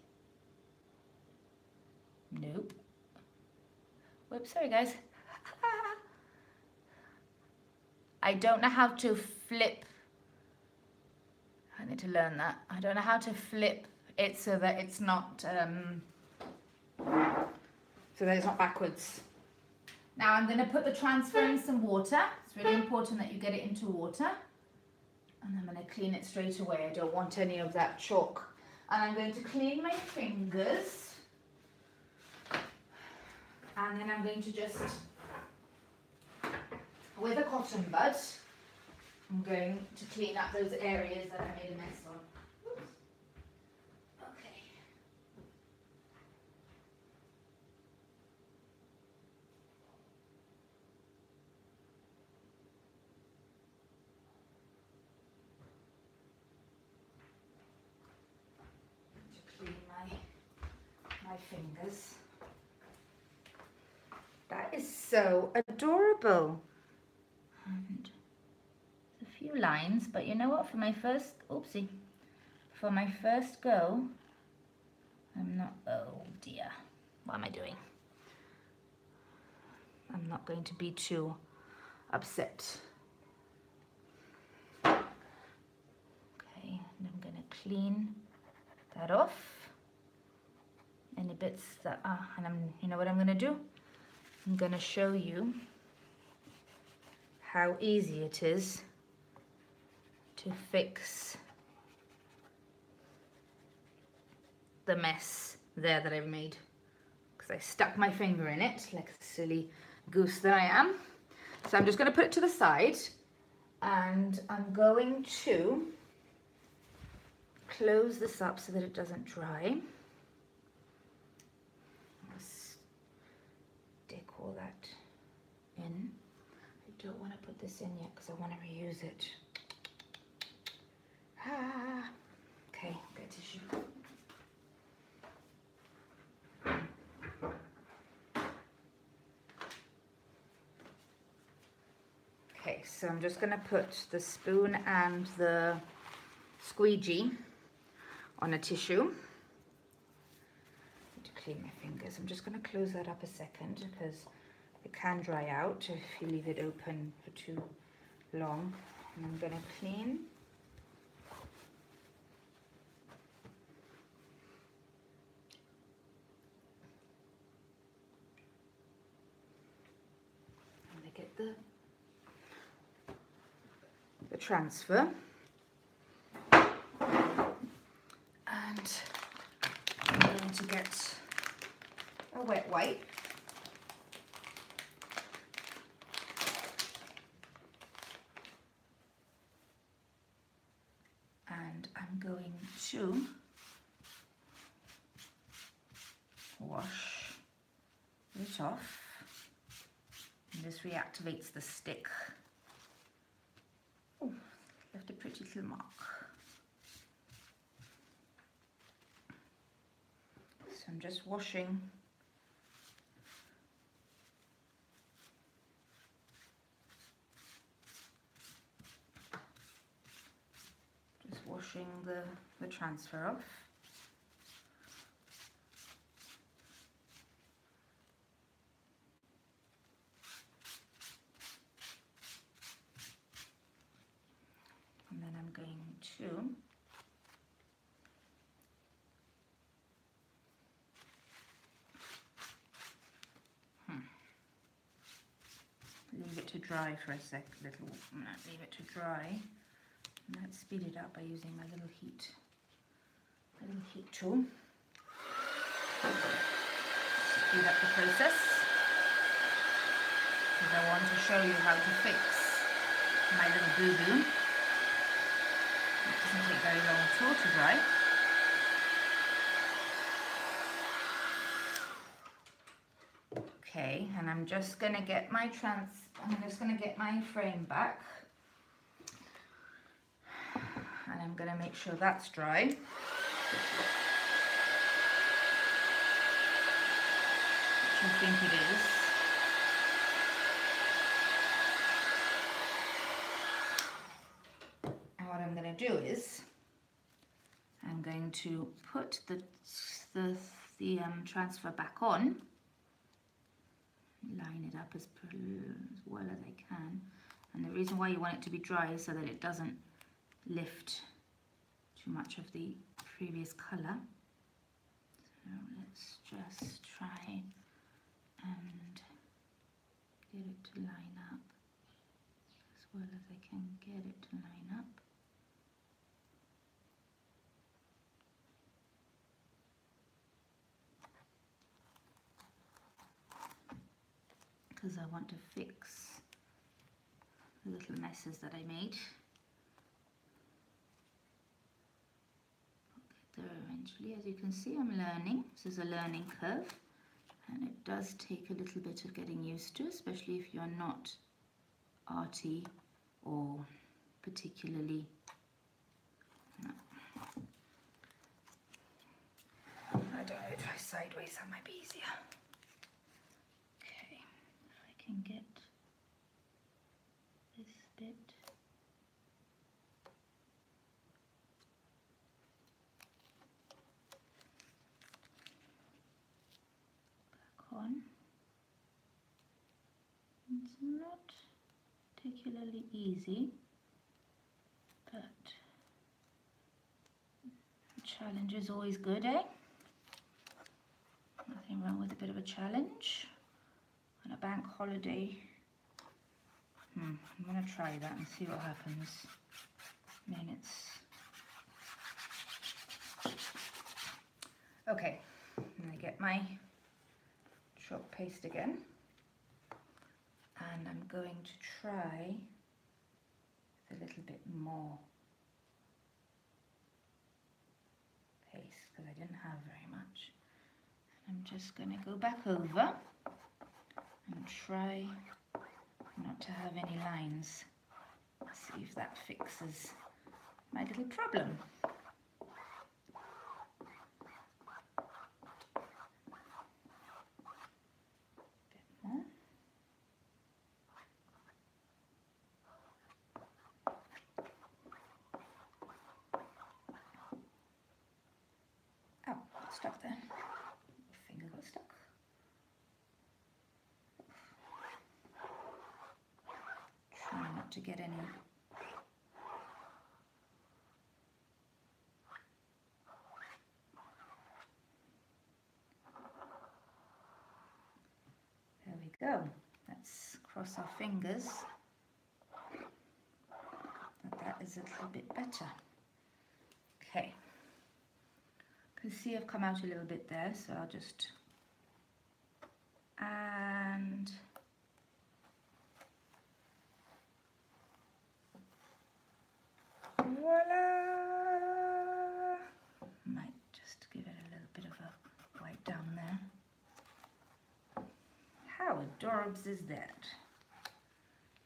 Nope. Whoops, sorry guys. I don't know how to flip. I need to learn that. I don't know how to flip it so that it's not backwards. Now I'm going to put the transfer in some water. It's really important that you get it into water. And I'm going to clean it straight away. I don't want any of that chalk. And I'm going to clean my fingers. And then I'm going to just, with a cotton bud, I'm going to clean up those areas that I made a mess on. Oops. Okay. To clean my fingers. That is so adorable. And a few lines, but you know what, for my first go, I'm not, oh dear, what am I doing? I'm not going to be too upset. Okay, and I'm going to clean that off. Any bits that are, and you know what I'm going to do? I'm going to show you how easy it is to fix the mess there that I've made, because I stuck my finger in it like a silly goose that I am. So I'm just going to put it to the side, and I'm going to close this up so that it doesn't dry. Stick pour that in. I don't want to put this in yet because I want to reuse it. Ah, okay, get tissue. Okay, so I'm just going to put the spoon and the squeegee on a tissue. To clean my fingers. I'm just going to close that up a second because it can dry out if you leave it open for too long. And I'm going to clean. And I get the transfer. And I'm going to get a wet wipe. And I'm going to wash it off. And this reactivates the stick. Oh, left a pretty little mark. So I'm just washing the transfer off. And then I'm going to leave it to dry for a leave it to dry. And let's speed it up by using my little heat tool. Speed up the process because I want to show you how to fix my little boo-boo. It doesn't take very long at all to dry. Okay, and I'm just going to get my frame back. And I'm going to make sure that's dry. Which I think it is. And what I'm going to do is I'm going to put the transfer back on. Line it up as well as I can. And the reason why you want it to be dry is so that it doesn't lift too much of the previous colour. So let's just try and get it to line up as well as I can get it to line up. Because I want to fix the little messes that I made. I'll get there eventually. As you can see, I'm learning. This is a learning curve, and it does take a little bit of getting used to, especially if you're not arty or particularly I don't know, try sideways, that might be easier. Okay, if I can get this bit back on. It's not particularly easy, but a challenge is always good, eh? Nothing wrong with a bit of a challenge on a bank holiday. I'm going to try that and see what happens. Minutes. Okay, I'm going to get my chalk paste again, and I'm going to try with a little bit more paste because I didn't have very much. I'm just going to go back over and try not to have any lines. See if that fixes my little problem. Bit more. Oh, stuck there. Finger got stuck. Try not to get any. There we go. Let's cross our fingers that is a little bit better. Okay. You can see I've come out a little bit there, so I'll just, and voila! Might just give it a little bit of a white down there. How adorbs is that?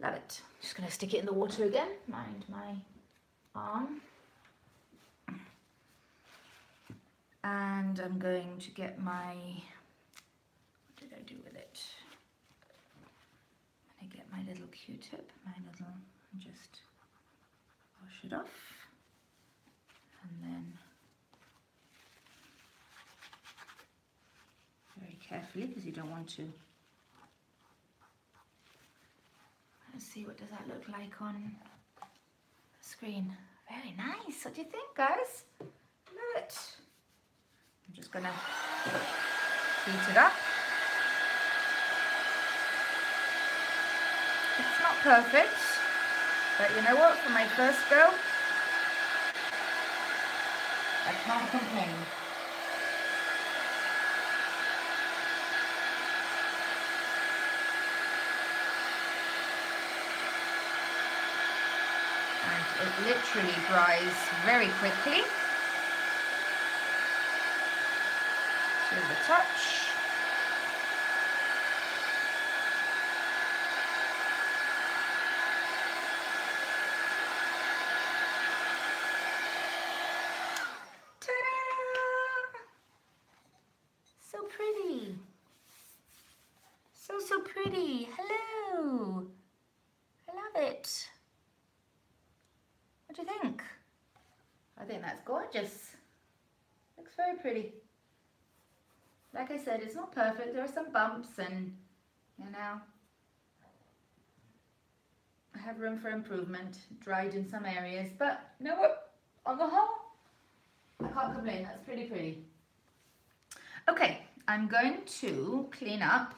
Love it. Just gonna stick it in the water again. Mind my arm. And I'm going to get my, what did I do with it? I'm gonna get my little Q-tip, and just wash it off. And then very carefully, because you don't want to. Let's see, what does that look like on the screen? Very nice. What do you think, guys? Love it. I'm just gonna heat it up. It's not perfect, but you know what? For my first go, I can't complain. And it literally dries very quickly. To the touch. Ta-da! So pretty. So pretty. Hello. I love it. What do you think? I think that's gorgeous. Looks very pretty. Like I said, it's not perfect. There are some bumps and, you know, I have room for improvement. Dried in some areas, but you know what? On the whole, I can't complain. That's pretty. Okay, I'm going to clean up,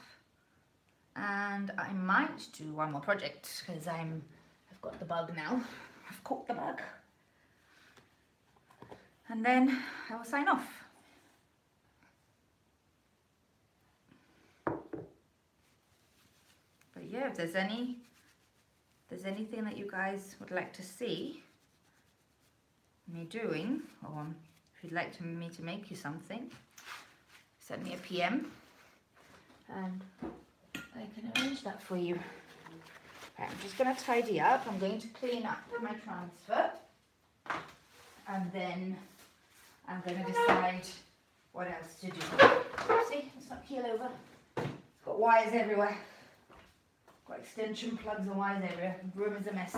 and I might do one more project because I've got the bug now. I've caught the bug. And then I will sign off. But yeah, if there's anything that you guys would like to see me doing, or if you'd like me to make you something, send me a PM and I can arrange that for you. Right, I'm just going to tidy up. I'm going to clean up my transfer, and then I'm going to decide what else to do. See, it's not keel over. It's got wires everywhere. Got extension plugs and wires everywhere. The room is a mess.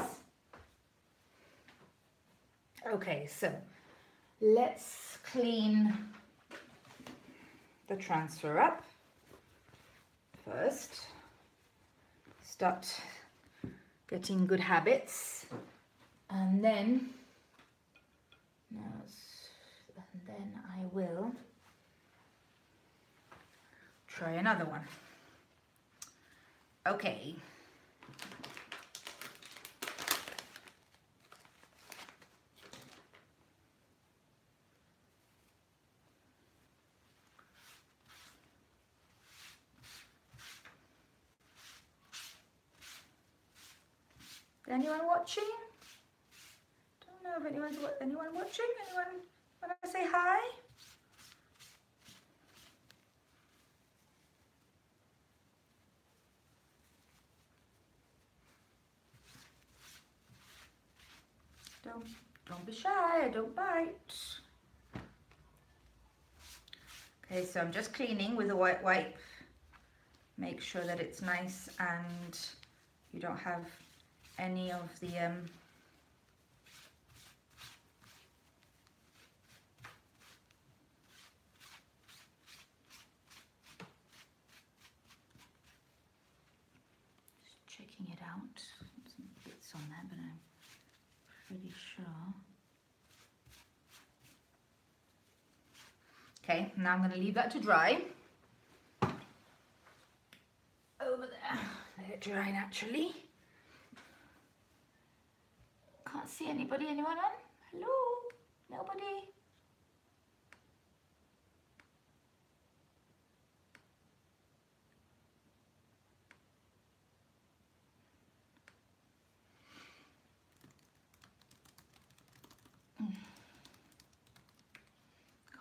Okay, so let's clean the transfer up first. Start getting good habits, and then I will try another one. Okay. Anyone watching? Don't know if anyone watching. Anyone want to say hi? Don't be shy, don't bite. Okay, so I'm just cleaning with a white wipe. Make sure that it's nice and you don't have any of the just checking it out. Some bits on there, but I'm pretty sure. Okay, now I'm going to leave that to dry. Over there, let it dry naturally. Can't see anybody. Anyone on? Hello? Nobody?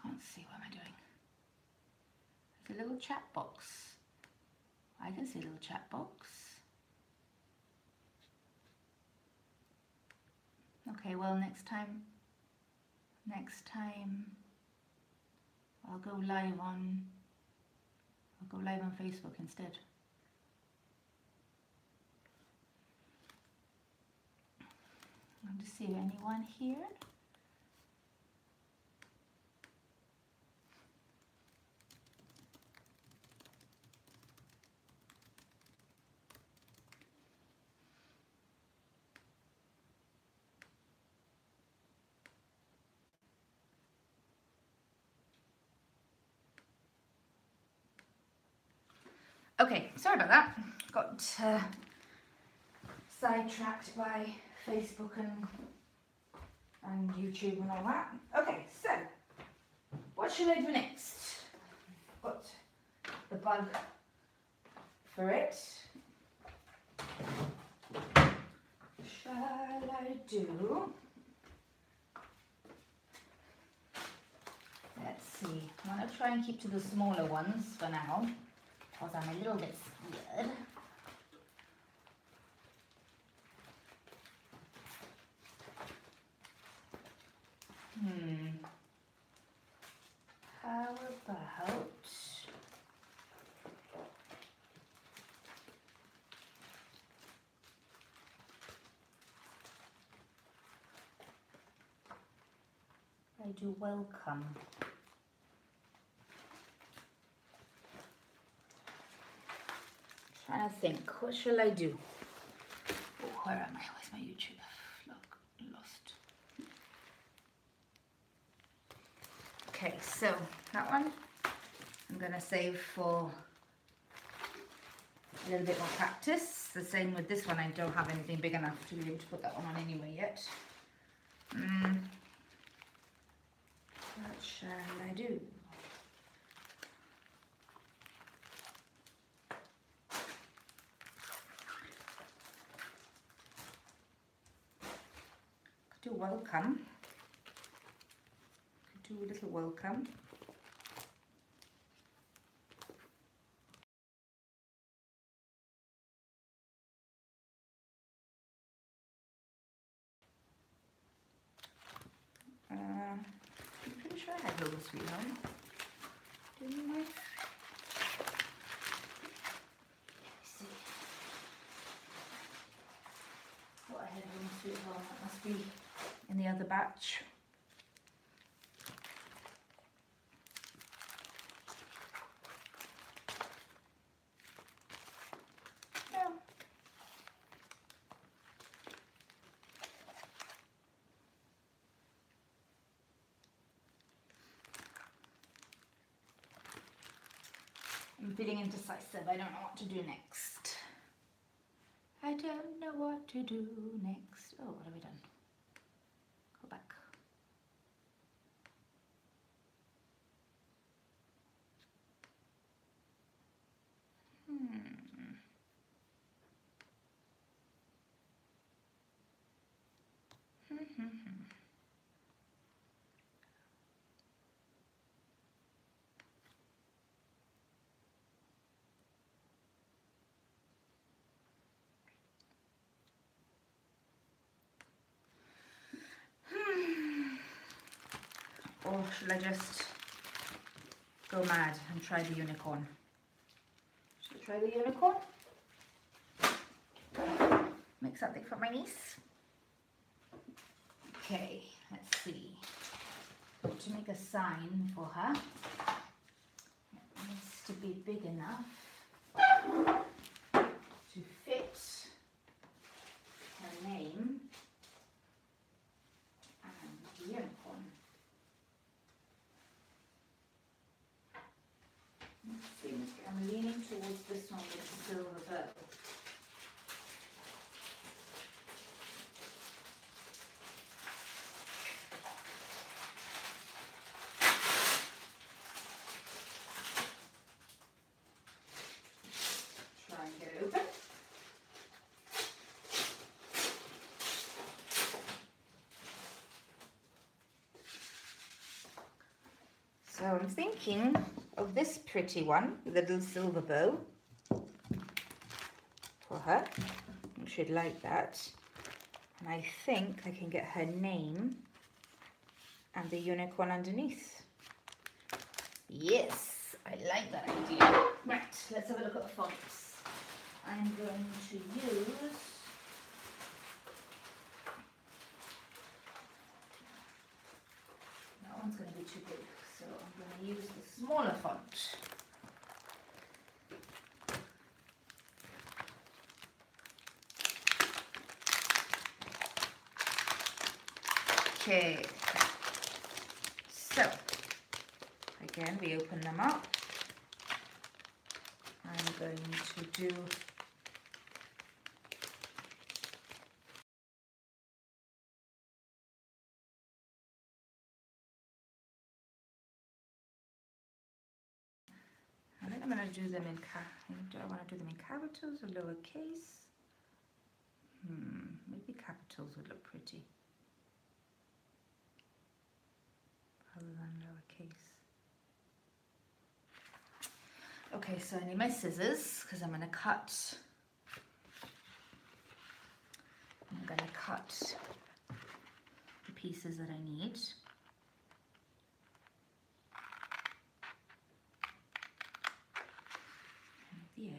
Can't see. What am I doing? There's a little chat box. I can see a little chat box. Okay, well next time I'll go live on Facebook instead. I'm to see anyone here. Okay, sorry about that. Got sidetracked by Facebook and YouTube and all that. Okay, so what should I do next? Got the bug for it. Shall I do? Let's see. I'm going to try and keep to the smaller ones for now, because I'm a little bit scared. How about I do welcome? Trying to think, what shall I do? Oh, where am I? Where's my YouTube? Look, lost. Okay, so that one I'm gonna save for a little bit more practice. The same with this one. I don't have anything big enough to be able to put that one on anyway yet. What shall I do? Could do welcome. Could do a little welcome. I'm pretty sure I had Home Sweet Home. Didn't I? Let me see. What I had Home Sweet Home. That must be in the other batch. No. I'm feeling indecisive. I don't know what to do next. I don't know what to do next. Oh, what have we done? Go back. or should I just go mad and try the unicorn? Should I try the unicorn? Make something for my niece. Okay, let's see. To make a sign for her, it needs to be big enough to fit her name and the unicorn. Let's see, I'm leaning towards this one with the silver bow. Try and get it open. So I'm thinking of this pretty one with a little silver bow for her. She'd like that. And I think I can get her name and the unicorn underneath. Yes, I like that idea. Right, let's have a look at the fonts. I'm going to use that one's going to be too big, so I'm going to use the smaller font. Okay, so again we open them up. I'm going to do I think I'm going to do them in do I want to do them in capitals or lowercase? Maybe capitals would look pretty rather than lowercase. Okay, so I need my scissors because I'm going to cut. I'm going to cut the pieces that I need. The A.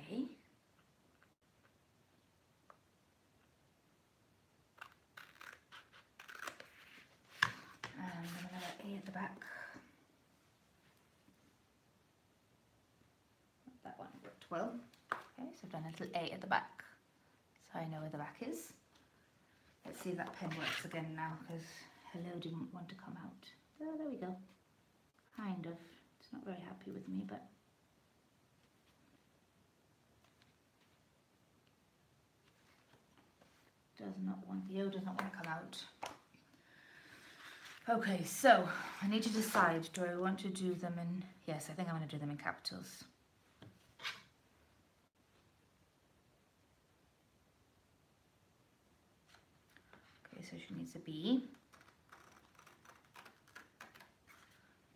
And another A at the back. That one worked well. Okay, so I've done a little A at the back, so I know where the back is. Let's see if that pen works again now, because hello didn't want to come out. Oh, there we go. Kind of. It's not very happy with me, but the O does not want to come out. Okay, so I need to decide, do I want to do them in, yes, I think I'm going to do them in capitals. Okay, so she needs a B.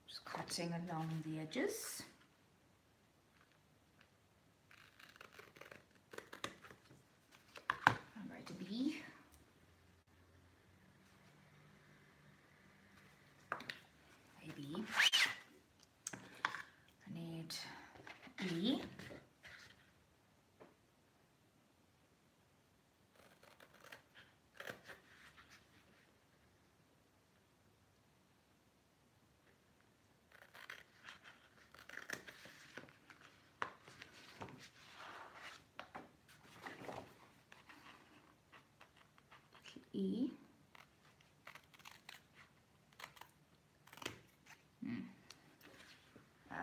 Just cutting along the edges. I'll write a B. B. I need E. E. I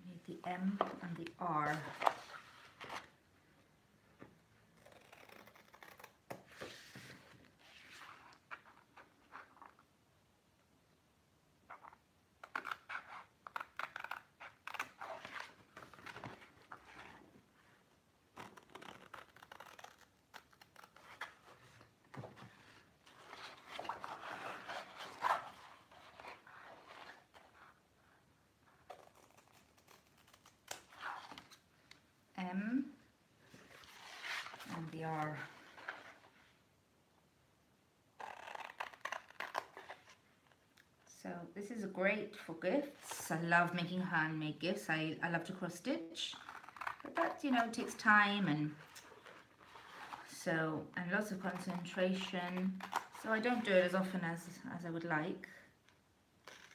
need the M and the R. M and the R. So this is great for gifts. I love making handmade gifts. I love to cross stitch, but that, you know, takes time and lots of concentration. So I don't do it as often as I would like.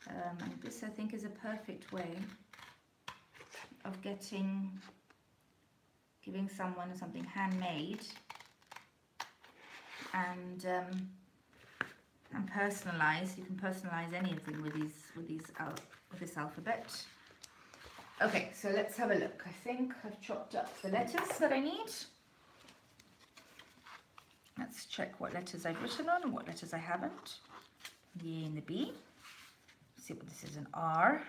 And this, I think, is a perfect way of giving someone something handmade and personalize. You can personalize anything with this alphabet. Okay, so let's have a look. I think I've chopped up the letters that I need. Let's check what letters I've written on and what letters I haven't. The A and the B. Let's see what this is, an R.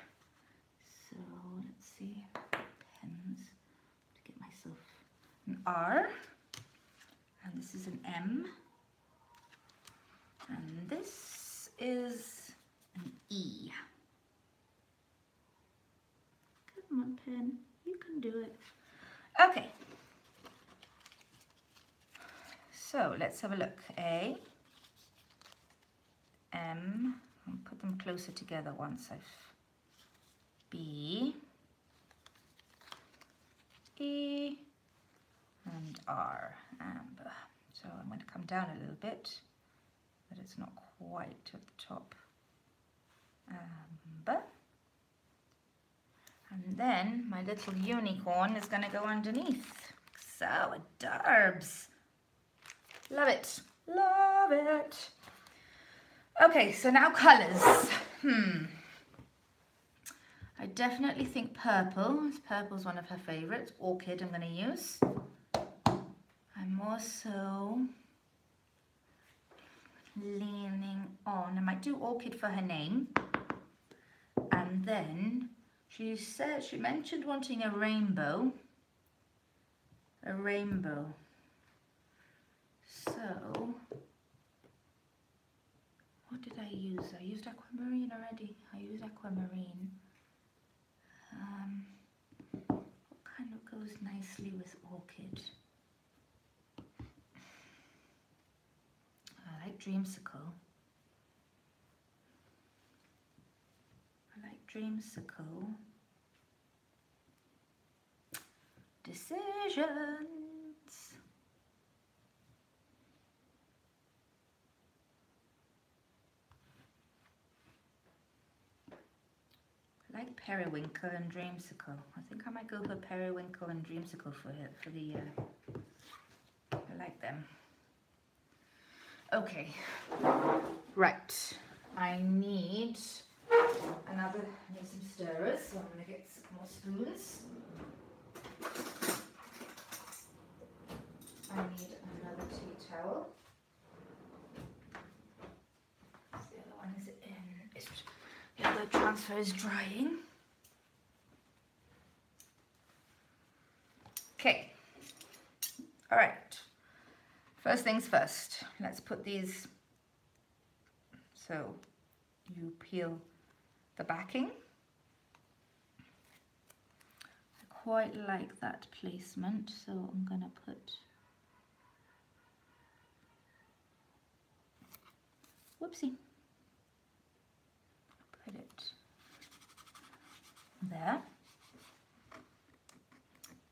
So let's see, pens to get myself an R. And this is an M. And this is an E. Come on, pen, you can do it. Okay. So let's have a look. A, M, I'll put them closer together once I've, B, E, and R, amber. So I'm going to come down a little bit, but it's not quite at the top. Amber. And then my little unicorn is going to go underneath. So, adorbs. Love it. Love it. Okay, so now colours. I definitely think purple. Purple's one of her favourites. Orchid I'm going to use. I'm also leaning on, I might do orchid for her name. And then she mentioned wanting a rainbow. A rainbow. So, what did I use? I used aquamarine already. I used aquamarine. What kind of goes nicely with orchid? I like dreamsicle. Dreamsicle. Decisions. I like periwinkle and dreamsicle. I think I might go for periwinkle and dreamsicle for the. I like them. Okay. Right. I need some stirrers, so I'm going to get some more spoons. I need another tea towel. The other one is the other transfer is drying. Okay. All right. First things first. Let's put these. So you peel the backing. I quite like that placement, so I'm going to put, whoopsie, put it there.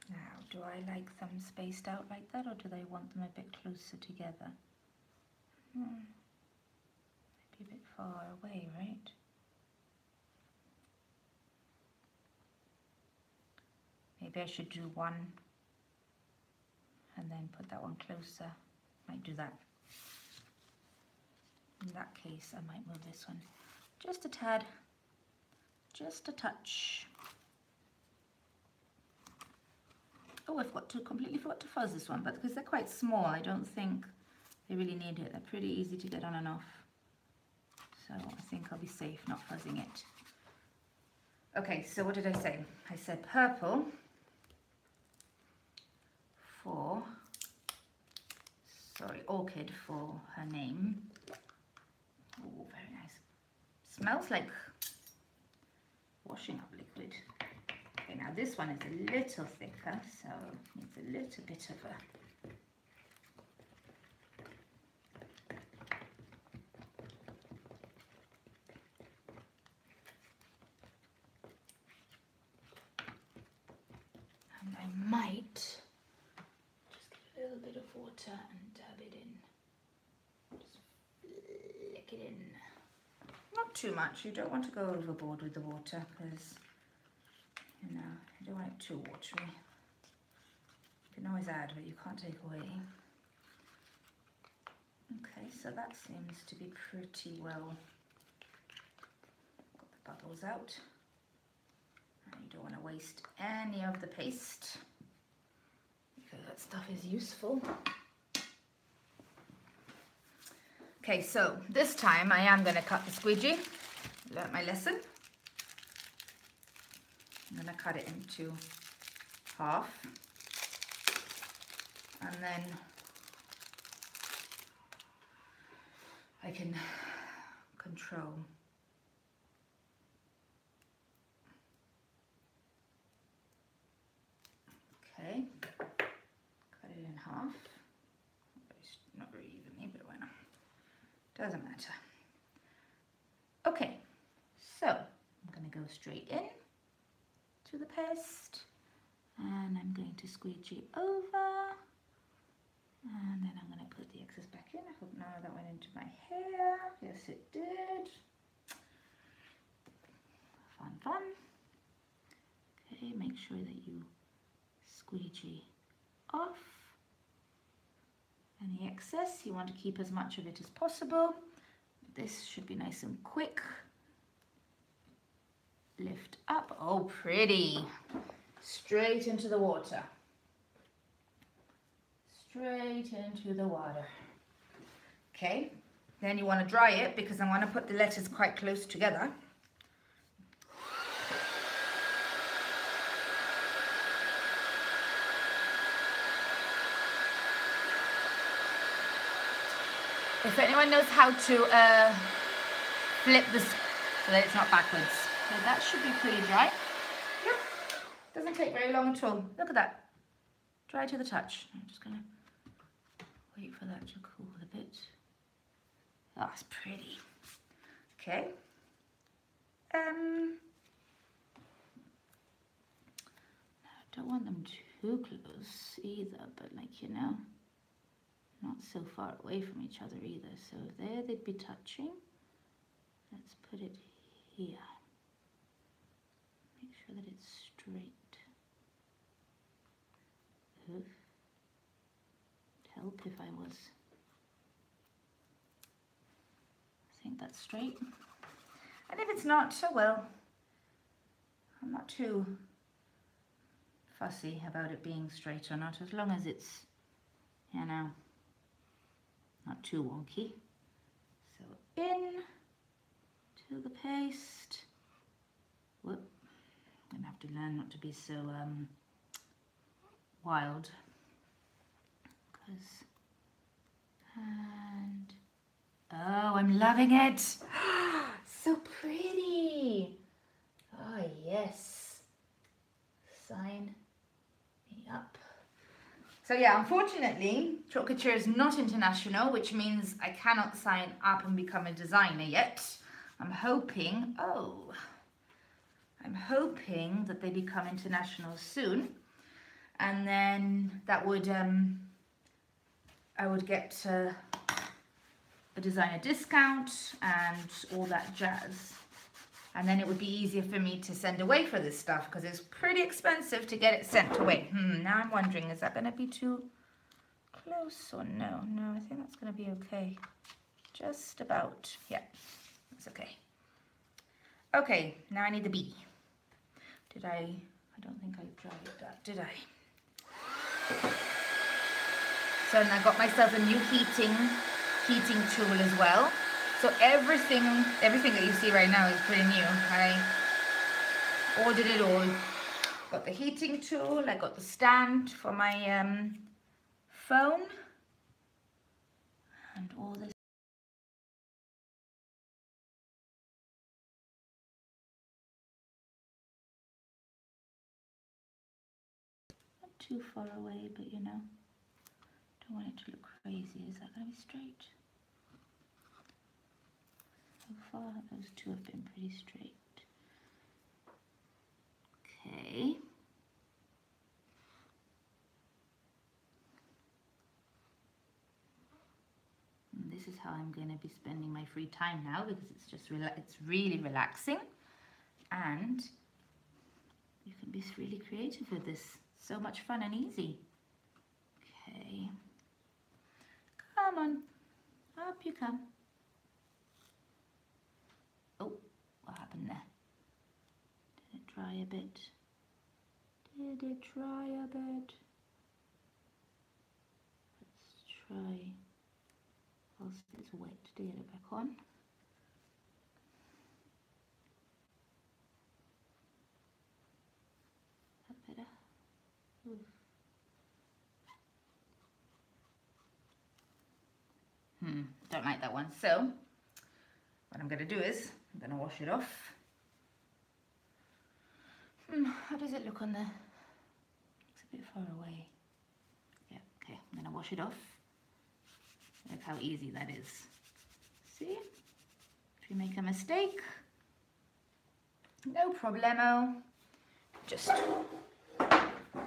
Now, do I like them spaced out like that, or do they want them a bit closer together? Maybe a bit far away, right? Maybe I should do one and then put that one closer. Might do that. In that case, I might move this one just a tad, just a touch. Oh, completely forgot to fuzz this one, but because they're quite small, I don't think they really need it. They're pretty easy to get on and off. So I think I'll be safe not fuzzing it. Okay, so what did I say? I said purple for, orchid for her name. Oh, very nice. Smells like washing up liquid. Okay, now this one is a little thicker, so needs a little bit of a water and dab it in. Just flick it in. Not too much. You don't want to go overboard with the water because, you know, you don't want it too watery. You can always add, but you can't take away. Okay, so that seems to be pretty well. Got the bubbles out. And you don't want to waste any of the paste because that stuff is useful. Okay, so this time I am going to cut the squeegee. Learned my lesson. I'm going to cut it into half. And then I can control. Okay, cut it in half. Not very evenly, but why not? Doesn't matter. Okay, so I'm going to go straight in to the paste, and I'm going to squeegee over, and then I'm going to put the excess back in. I hope none of that went into my hair. Yes, it did. Fun, fun. Okay, make sure that you squeegee off any excess. You want to keep as much of it as possible. This should be nice and quick. Lift up. Oh, pretty. Straight into the water. Straight into the water. Okay, then you want to dry it because I want to put the letters quite close together. If anyone knows how to flip this so that it's not backwards. So that should be pretty dry. Yep. Doesn't take very long at all. Look at that. Dry to the touch. I'm just going to wait for that to cool a bit. Oh, it's pretty. Okay. I don't want them too close either, but like, you know, not so far away from each other either. So there they'd be touching. Let's put it here. Make sure that it's straight. It'd help if I was. I think that's straight. And if it's not, so well. I'm not too fussy about it being straight or not, as long as it's, you know, not too wonky. So in to the paste. Whoop. I'm gonna have to learn not to be so wild. And oh, I'm loving it. So pretty. Oh yes. Sign me up. So yeah, unfortunately, Couture is not international, which means I cannot sign up and become a designer yet. I'm hoping that they become international soon, and then that would I would get a designer discount and all that jazz. And then it would be easier for me to send away for this stuff because it's pretty expensive to get it sent away. Now I'm wondering, is that going to be too close or no? No, I think that's going to be okay. Just about. Yeah, that's okay. Okay, now I need the bee. Did I don't think I dried that, did I? So then I got myself a new heating tool as well. So everything that you see right now is pretty new. I ordered it all. Got the heating tool, I got the stand for my phone, and all this. Not too far away, but you know, don't want it to look crazy. Is that going to be straight? So far, those two have been pretty straight. Okay. this is how I'm going to be spending my free time now, because it's just it's really relaxing, and you can be really creative with this. So much fun and easy. Okay, come on, up you come. Oh, what happened there? Did it dry a bit? Did it dry a bit? Let's try, whilst it's wet, to get it back on. Is that better? Oof. Don't like that one. So what I'm going to do is I'm going to wash it off. How does it look on the... It's a bit far away. Yeah, okay, I'm going to wash it off. Look how easy that is. See? If you make a mistake, no problemo. Just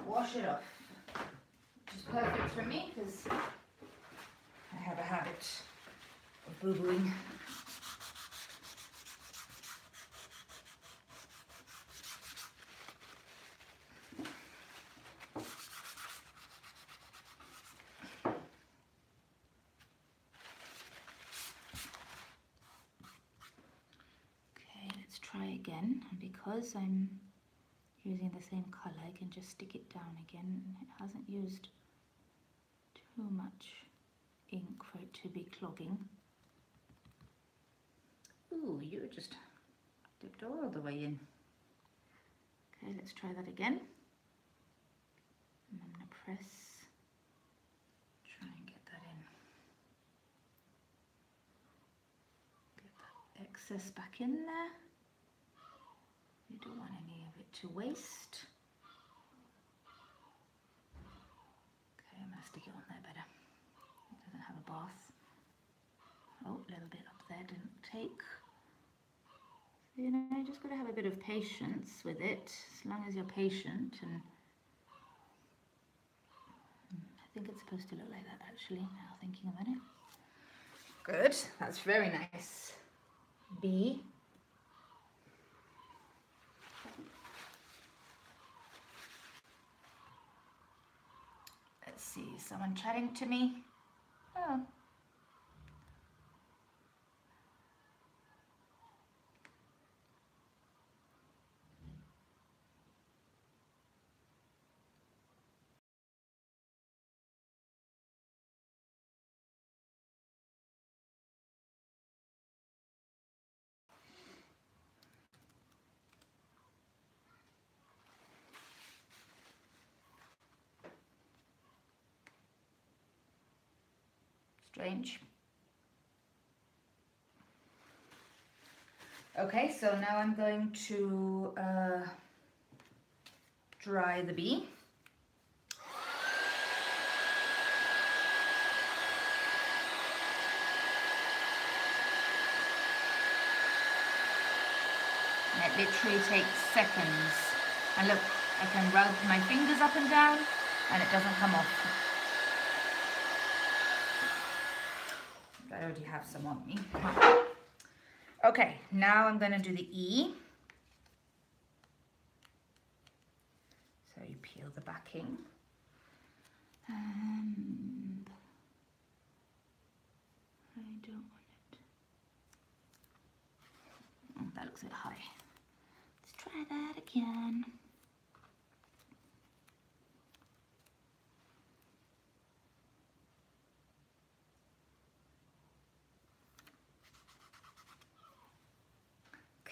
wash it off. Which is perfect for me because I have a habit of boo-booing. Try again, and because I'm using the same color, I can just stick it down again. It hasn't used too much ink for it to be clogging. Ooh, you just dipped all the way in. Okay, let's try that again. And I'm going to press, try and get that in. Get that excess back in there. You don't want any of it to waste. Okay, I'm going to stick it on there better. It doesn't have a bath. Oh, a little bit up there didn't take. So, you know, you just got to have a bit of patience with it, as long as you're patient. And I think it's supposed to look like that actually, now thinking about it. Good, that's very nice. B. Let's see, someone chatting to me. Oh. Strange. Okay, so now I'm going to dry the bee. And it literally takes seconds. And look, I can rub my fingers up and down and it doesn't come off. I already have some on me. Okay, now I'm going to do the E. So you peel the backing. And I don't want it. Oh, that looks a bit high. Let's try that again.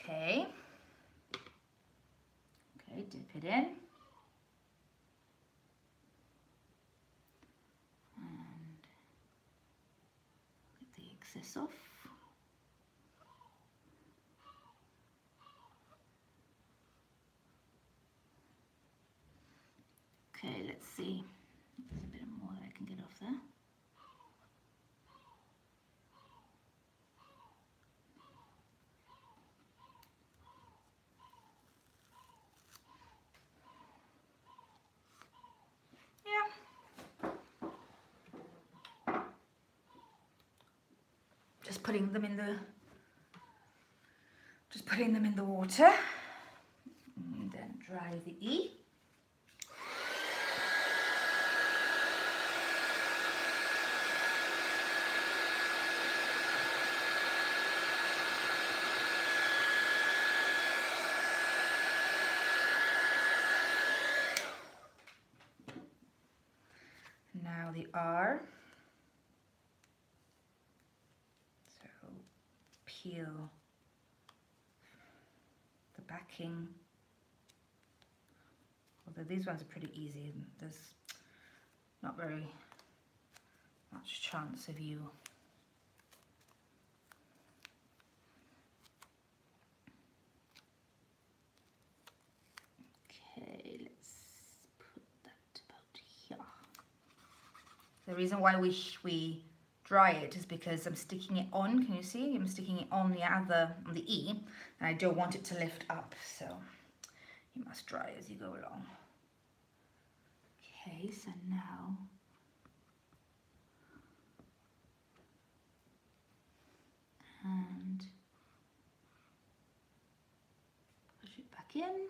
Okay. Okay, dip it in. And get the excess off. Okay, let's see. There's a bit more that I can get off there. putting them in the water, and then dry the E. Now the R. So peel the backing. Although these ones are pretty easy, there's not very much chance of you okay, let's put that about here. The reason why we dry it is because I'm sticking it on, can you see? I'm sticking it on the E, and I don't want it to lift up, so you must dry as you go along. Okay, so now and push it back in.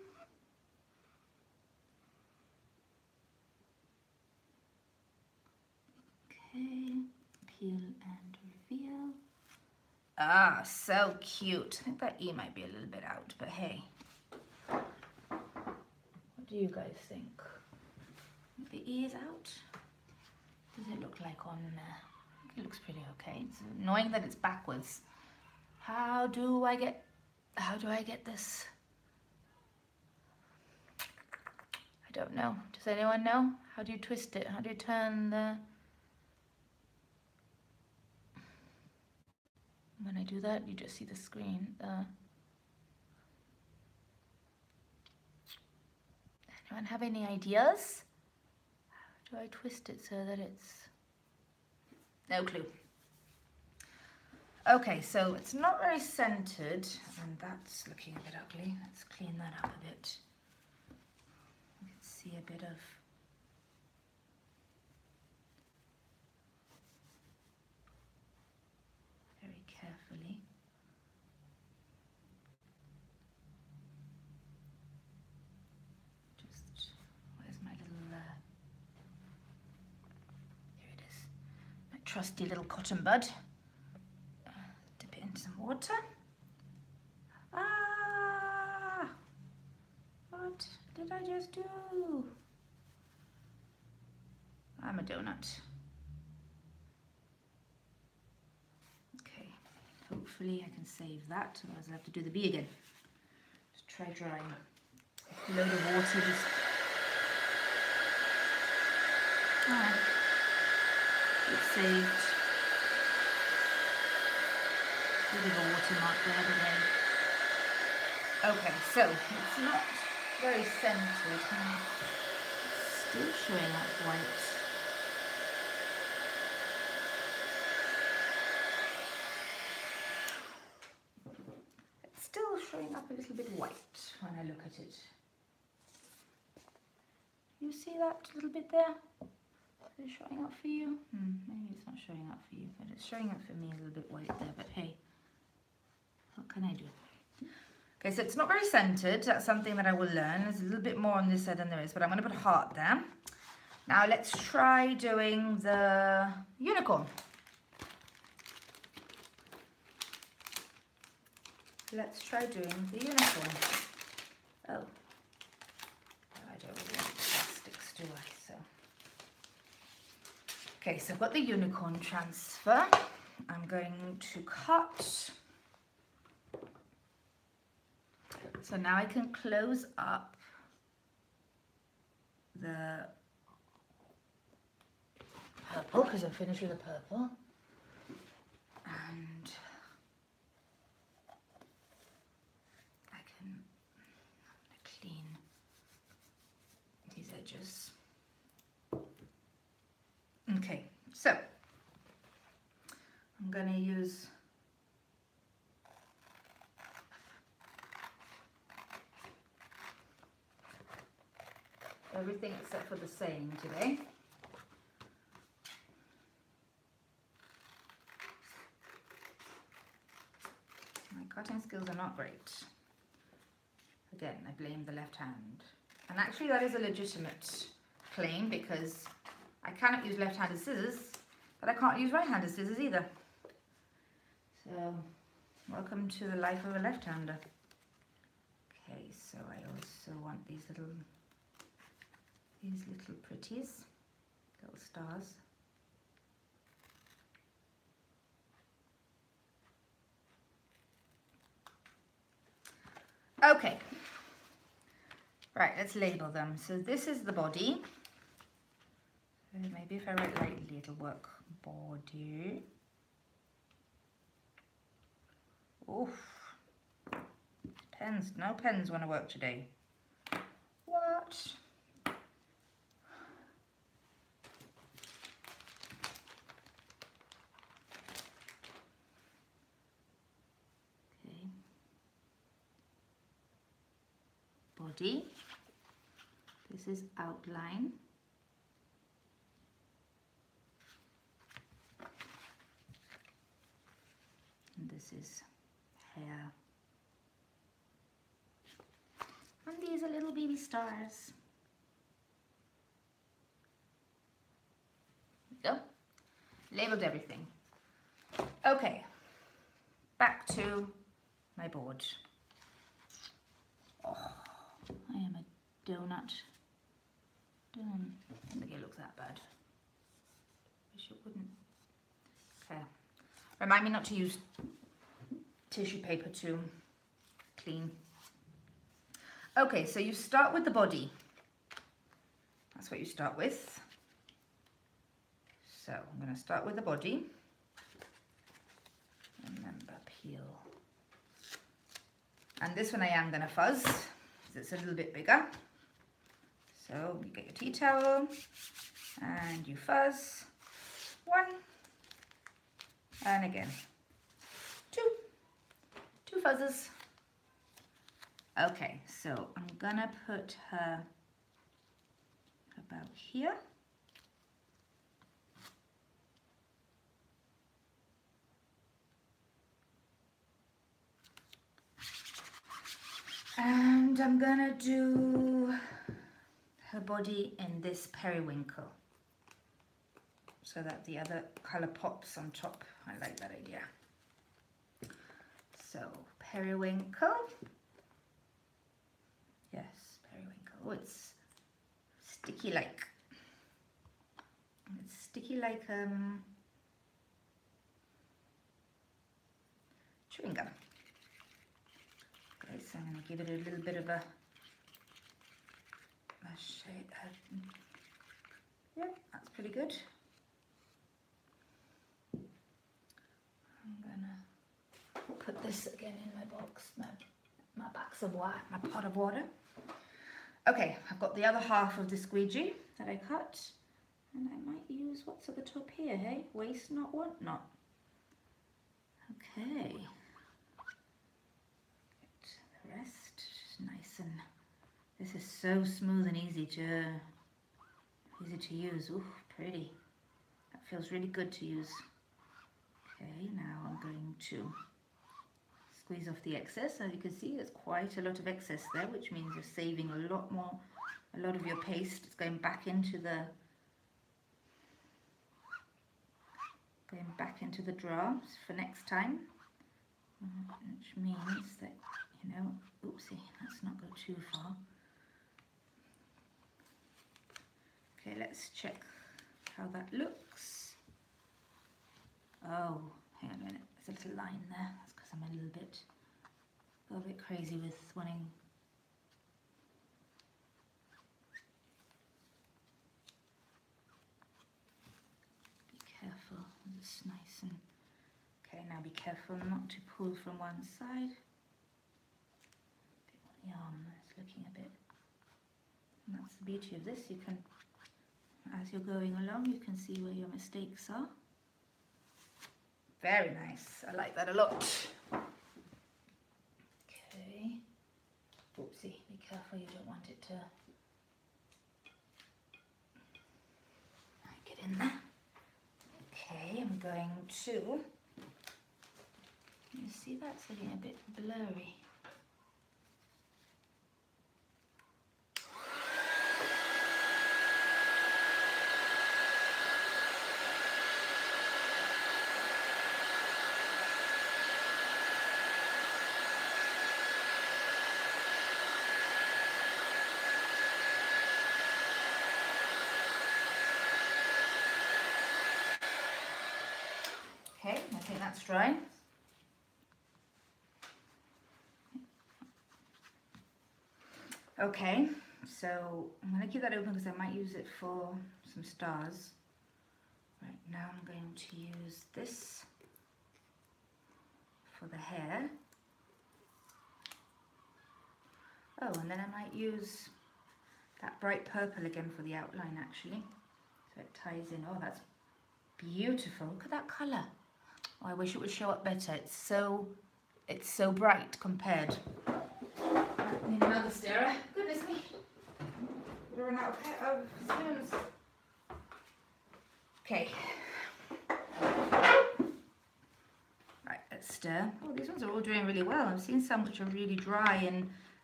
Okay, peel and reveal. Ah, so cute. I think that E might be a little bit out, but hey. What do you guys think? The E is out? Does it look like on it looks pretty okay. It's annoying that it's backwards. How do I get this? I don't know. Does anyone know? How do you twist it? How do you turn the... When I do that, you just see the screen. Anyone have any ideas? How do I twist it so that it's... No clue. Okay, so it's not very centered, and that's looking a bit ugly. Let's clean that up a bit. You can see a bit of... Very carefully. Just, where's my little... Here it is. My trusty little cotton bud. Dip it into some water. Ah! What did I just do? I'm a donut. Okay, hopefully I can save that, otherwise I'll have to do the B again. Just try drying. A load of water just... Ah, it's saved. A bit of a watermark there today. Okay, so it's not very centered. It's still showing up white. It's still showing up a little bit white when I look at it. You see that little bit there? Is it showing up for you? Maybe it's not showing up for you, but it's showing up for me a little bit white there, but hey, what can I do? Okay, so it's not very centered. That's something that I will learn. There's a little bit more on this side than there is, but I'm going to put a heart there. Now let's try doing the unicorn. Let's try doing the unicorn. Oh, I don't really want plastics, do I? So, okay, so I've got the unicorn transfer. I'm going to cut. So now I can close up the purple because I'm finished with the purple. And I can clean these edges. Okay, so I'm going to use everything except for the same today. cutting skills are not great. Again, I blame the left hand. And actually that is a legitimate claim because I cannot use left-handed scissors, but I can't use right-handed scissors either. So, welcome to the life of a left-hander. Okay, so I also want these little pretties, little stars. Okay, right, let's label them. So this is the body. Maybe if I write lightly it'll work. Body. Oof. Pens, no pens want to work today. What? Okay. Body. This is outline. And this is hair. And these are little baby stars. Go. Labeled everything. Okay, back to my board. Oh, I am a donut. Don't think it looks that bad. Wish it wouldn't. Okay. Remind me not to use tissue paper to clean. Okay, so you start with the body. That's what you start with. So I'm going to start with the body. Remember, peel. And this one I am going to fuzz, because it's a little bit bigger. So you get your tea towel and you fuzz. 1 and again 2 fuzzes. Okay, so I'm gonna put her about here. And I'm gonna do her body in this periwinkle so that the other color pops on top. I like that idea. So periwinkle. Yes, periwinkle. Oh, it's sticky like. It's sticky like chewing gum. Okay, so I'm going to give it a little bit of a shape. Yeah, that's pretty good. I'm gonna put this again in my box, my box of water, my pot of water. Okay, I've got the other half of the squeegee that I cut, and I might use what's at the top here, hey? Waste not, want not. Okay. Get the rest nice and. This is so smooth and easy to use. Ooh, pretty. That feels really good to use. Okay, now I'm going to squeeze off the excess. As you can see, there's quite a lot of excess there, which means you're saving a lot of your paste. It's going back into the jar for next time, which means that, you know, oopsie, let's not go too far. Okay, let's check how that looks. Oh, hang on a minute, there's a little line there. That's because I'm a little bit crazy with wanting. Be careful, it's nice and. Okay, now be careful not to pull from one side. A bit on the arm, it's looking a bit. And that's the beauty of this. You can, as you're going along, you can see where your mistakes are. Very nice. I like that a lot. Okay. Oopsie, be careful, you don't want it to get in there. Okay, I'm going to you see that's getting a bit blurry. Okay, I think that's dry. Okay, so I'm going to keep that open because I might use it for some stars. Right, now I'm going to use this for the hair. Oh, and then I might use that bright purple again for the outline actually. So it ties in. Oh, that's beautiful. Look at that colour. Oh, I wish it would show up better. It's so bright compared. I need another stirrer. Goodness me. We're running out of spoons. Okay. Right, let's stir. Oh, these ones are all doing really well. I've seen some which are really dry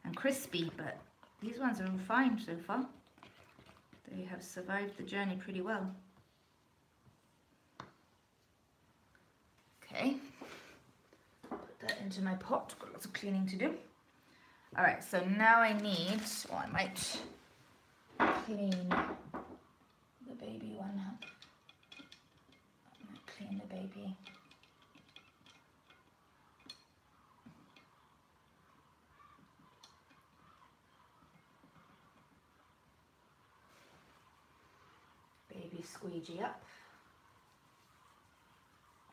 and crispy, but these ones are all fine so far. They have survived the journey pretty well. Okay. Put that into my pot. Got lots of cleaning to do. All right, so now I need, well, I might clean the baby one up. I might clean the baby. Baby squeegee up.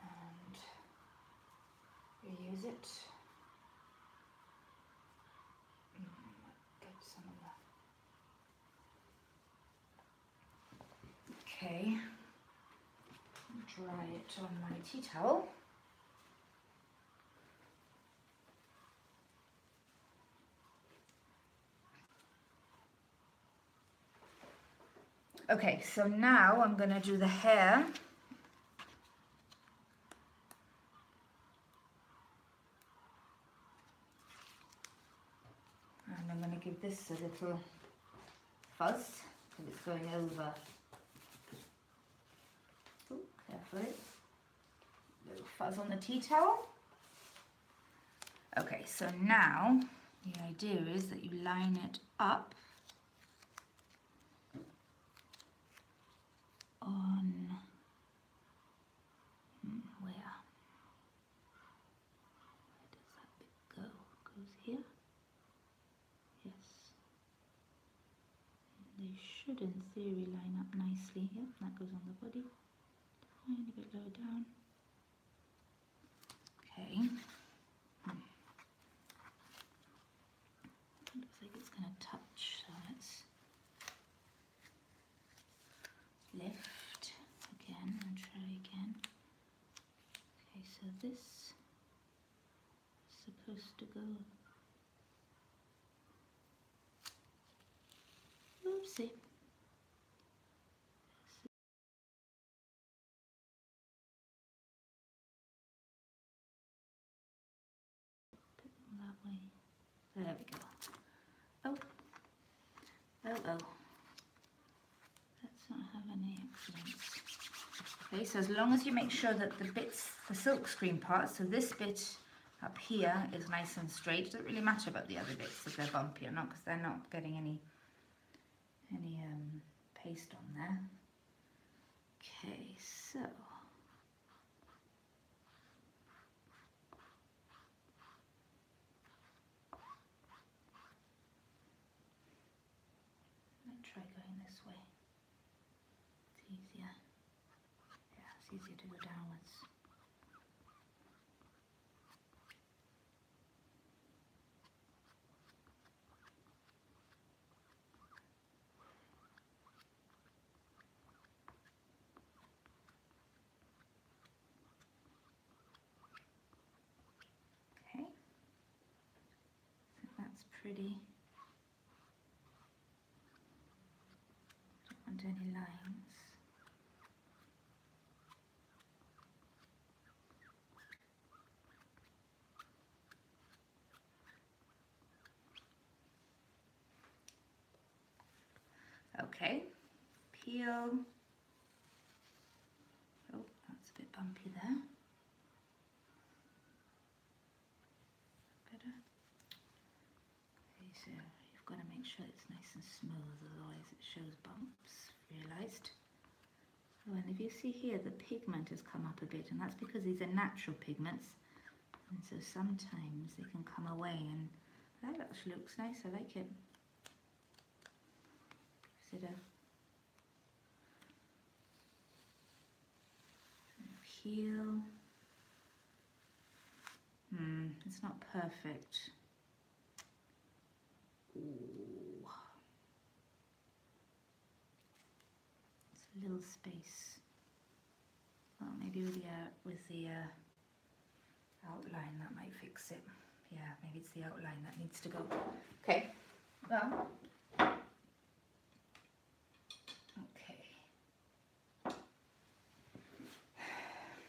And reuse it. Get some of that. Okay. Dry it on my tea towel. Okay, so now I'm going to do the hair. And I'm going to give this a little fuzz because it's going over. Oh, carefully. Little fuzz on the tea towel. Okay, so now the idea is that you line it up on where? Where does that bit go? Goes here? Yes. They should in theory line up nicely here. That goes on the body. Tiny bit lower down. Okay. Looks like it's going to touch, so let's lift again and try again. Okay, so this is supposed to go. Oopsie. That way. There we go. Oh. Oh, oh. Let's not have any accidents. Okay, so as long as you make sure that the bits, the silk screen part, so this bit up here is nice and straight. It doesn't really matter about the other bits if they're bumpy or not, because they're not getting any paste on there. Okay, so let's try going this way. It's easier. Yeah, it's easier to go downwards. Okay, so that's pretty. Don't want any lines. Okay, peel. Oh, that's a bit bumpy there. Better. Okay, so you've got to make sure it's nice and smooth, otherwise it shows bumps. Realised. Oh, and if you see here, the pigment has come up a bit, and that's because these are natural pigments, and so sometimes they can come away, and that actually looks nice. I like it. Consider peel. It's not perfect. Ooh. It's a little space. Well, maybe with the outline that might fix it. Yeah, maybe it's the outline that needs to go. Okay. Well. Okay.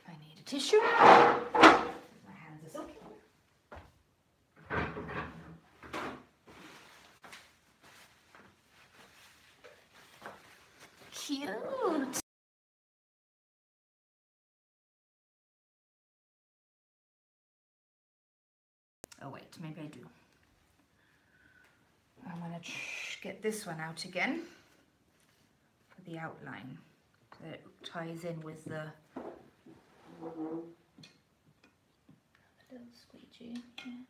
I need a tissue. My hands are soaking. Cute. Oh wait, maybe I do. I'm going to get this one out again for the outline, so it ties in with the little squeegee. Yeah.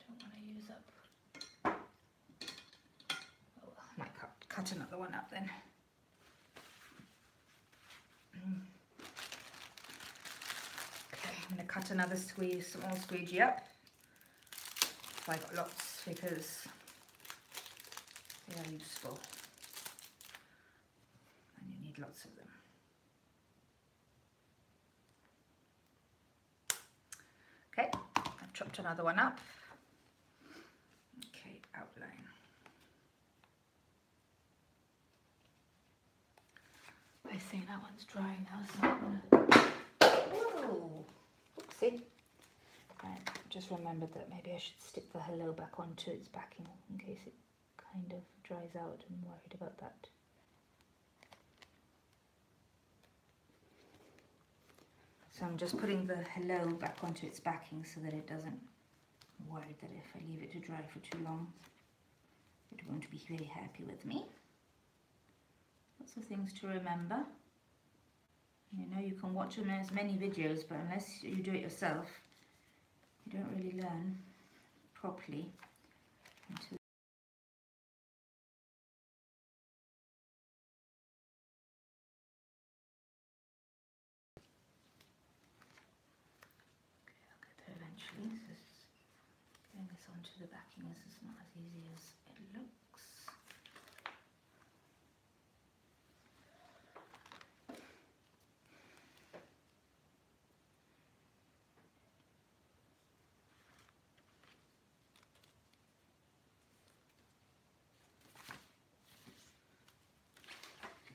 Don't want to use up. Oh, I might cut another one up then. Okay, I'm going to cut another small squeegee up. So I got lots because they are useful and you need lots of them. Okay, I've chopped another one up. Okay, outline. I think that one's dry now, so I'm gonna... Whoa! Oopsie. Right, just remembered that maybe I should stick the hello back onto its backing in case it kind of dries out. I'm worried about that. So I'm just putting the hello back onto its backing so that it doesn't... I'm worried that if I leave it to dry for too long, it won't be very happy with me. Lots of things to remember. You know, you can watch as many videos, but unless you do it yourself, you don't really learn properly until... Okay, I'll get there eventually. So getting this onto the backing is not as easy as it looks.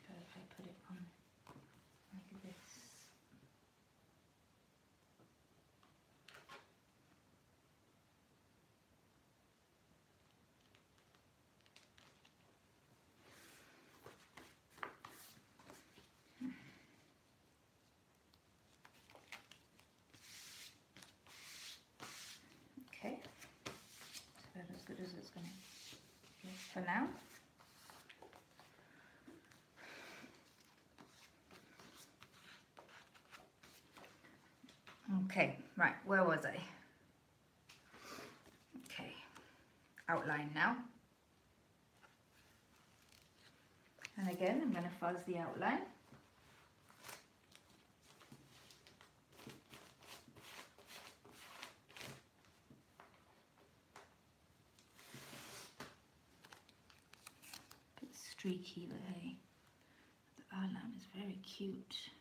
But if I put it on like this, okay, it's about as good as it's going to get for now. Okay, right, where was I? Okay, outline now. And again, I'm going to fuzz the outline. A bit streaky, but hey, the outline is very cute.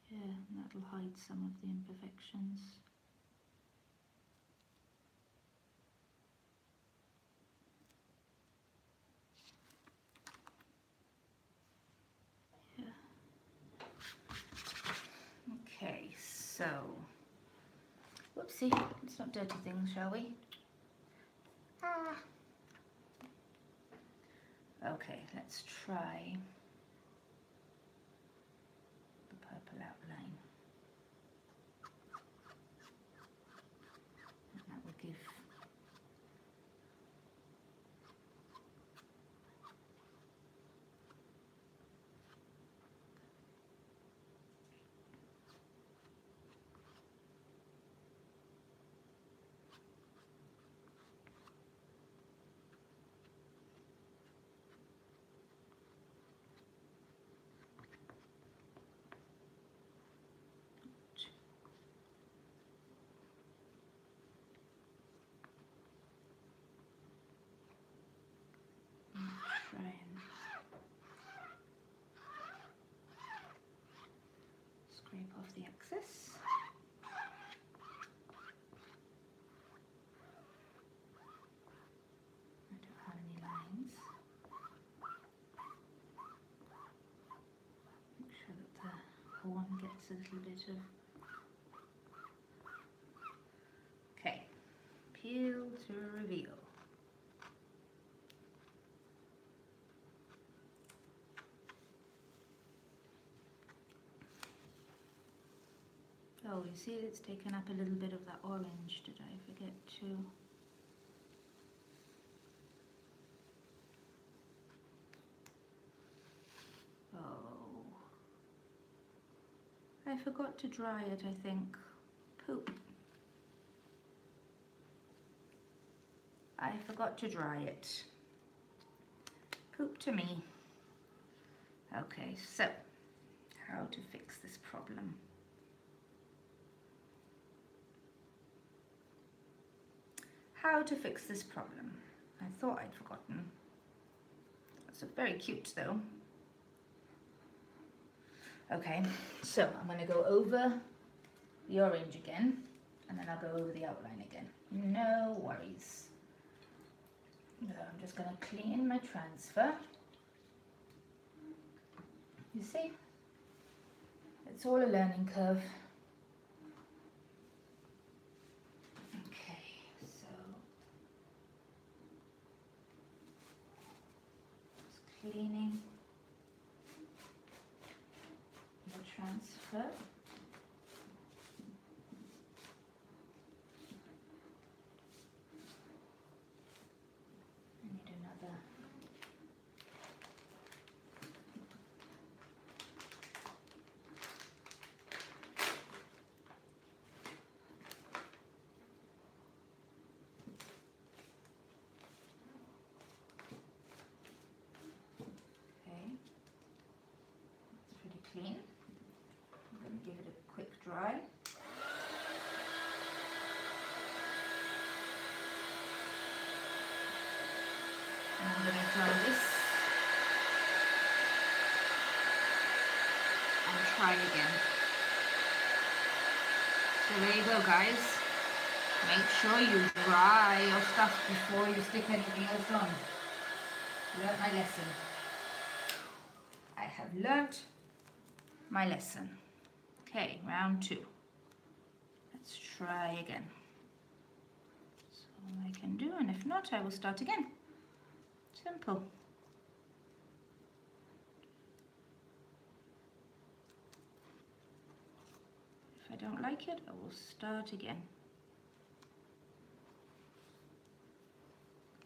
Yeah, and that'll hide some of the imperfections. Yeah. Okay, so, whoopsie, let's not dirty things, shall we? let's try the purple outline. And that will give try and scrape off the excess. I don't have any lines. Make sure that the one gets a little bit of... Okay, peel to reveal. Oh, you see it's taken up a little bit of that orange. Did I forget to? Oh, I forgot to dry it, I think. Poop. I forgot to dry it. Poop to me. Okay, so how to fix this problem? How to fix this problem? I thought I'd forgotten. That's very cute though. Okay, so I'm going to go over the orange again, and then I'll go over the outline again. No worries. So I'm just going to clean my transfer. You see? It's all a learning curve. Okay, so just cleaning the transfer. I need another. Okay, it's pretty clean. I'm going to give it a quick dry. And I'm going to dry this and try again. So there you go, guys. Make sure you dry your stuff before you stick anything else on. Learned my lesson. I have learnt my lesson. Okay, round 2. Let's try again. That's all I can do, and if not, I will start again. Simple. If I don't like it, I will start again.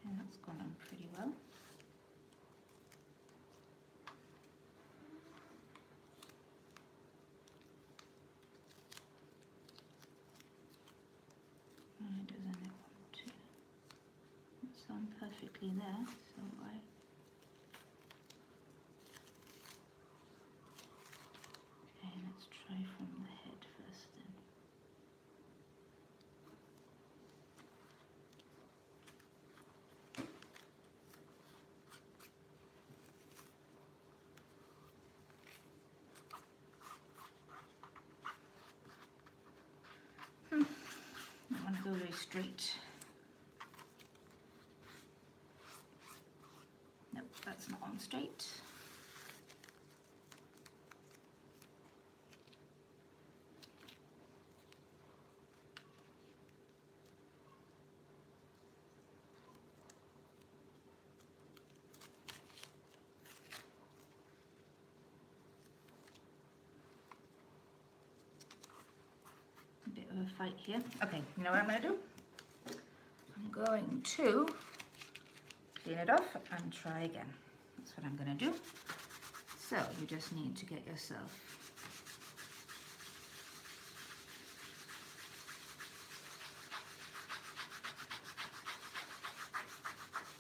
And that's gone on pretty well. Why doesn't it want to? It's on perfectly there, so I... Okay, let's try from the head first then. I want to go very straight. Nope, that's not on straight. fight here. Okay, you know what I'm going to do? I'm going to clean it off and try again. That's what I'm going to do. So you just need to get yourself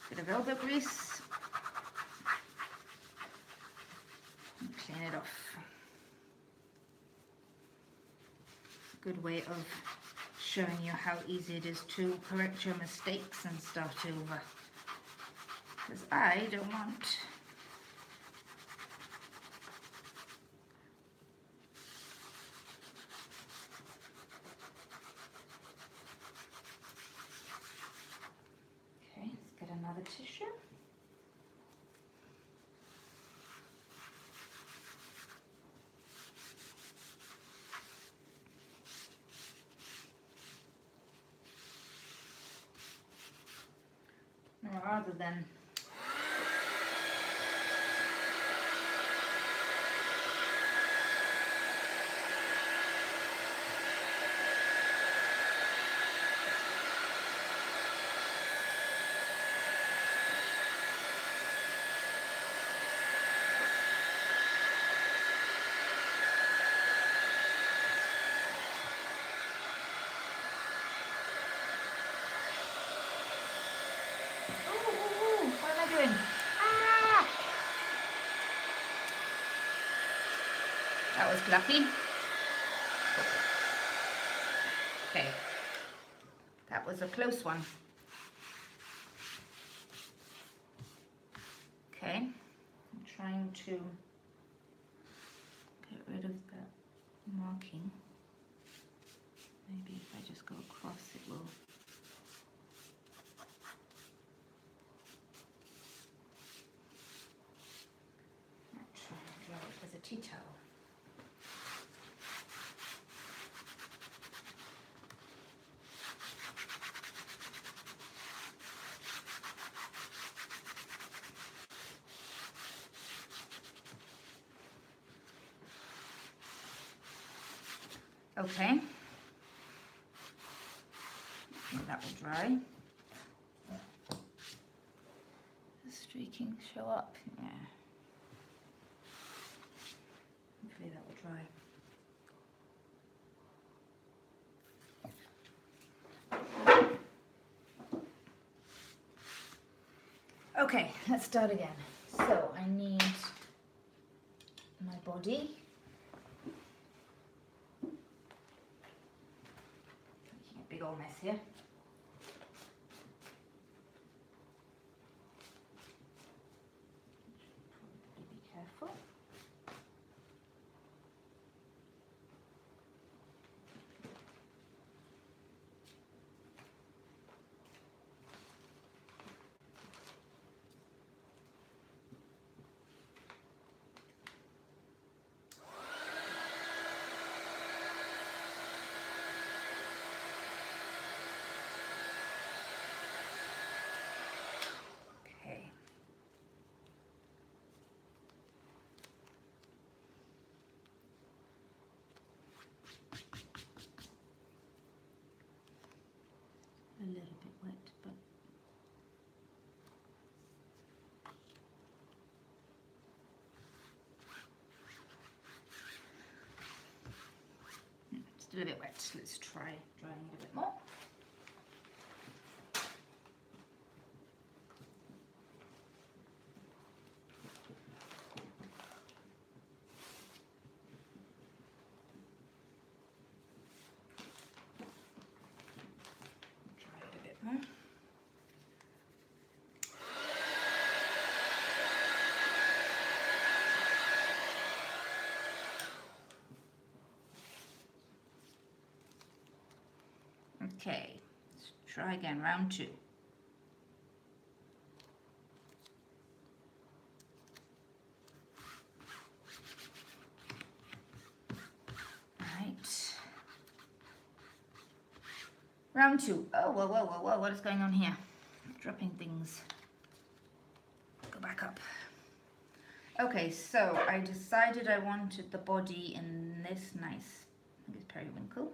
a bit of elbow grease and clean it off. Good way of showing you how easy it is to correct your mistakes and start over. Because I don't want okay, let's get another tissue. Rather than what am I doing? Ah! That was fluffy. Okay, that was a close one. Okay, I'm trying to get rid of that marking. Maybe if I just go across it will. I'll try and draw it with a tea towel. Okay, that will dry. The streaking show up, yeah. Hopefully that will dry. Okay, let's start again. So I need my body. Making a big old mess here. Be careful. A little bit wet, but it's still a bit wet. Let's try drying it a bit more. Dry it a bit more. Okay, let's try again, round 2. Right. Round 2. Oh, whoa, whoa, whoa, whoa, what is going on here? Dropping things. Go back up. Okay, so I decided I wanted the body in this nice, I think it's periwinkle.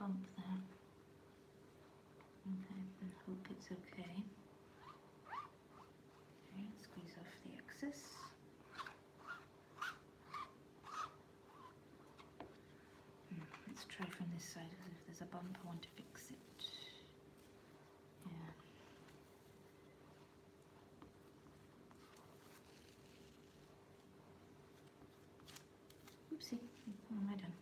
bump there. Okay, I hope it's okay. Okay, squeeze off the excess. Let's try from this side, because if there's a bump I want to fix it. Yeah. Oopsie, what am I done?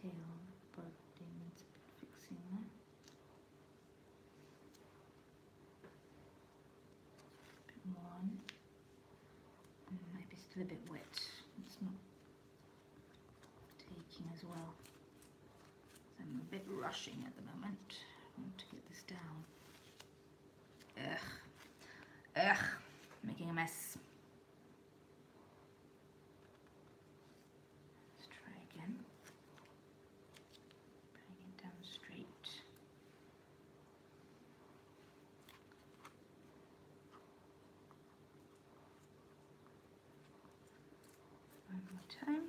Tail budding needs a bit fixing there. A bit more on. Maybe still a bit wet. It's not taking as well. So I'm a bit rushing at the moment. I want to get this down. Ugh, making a mess. Let's try again. Bring it down straight. One more time.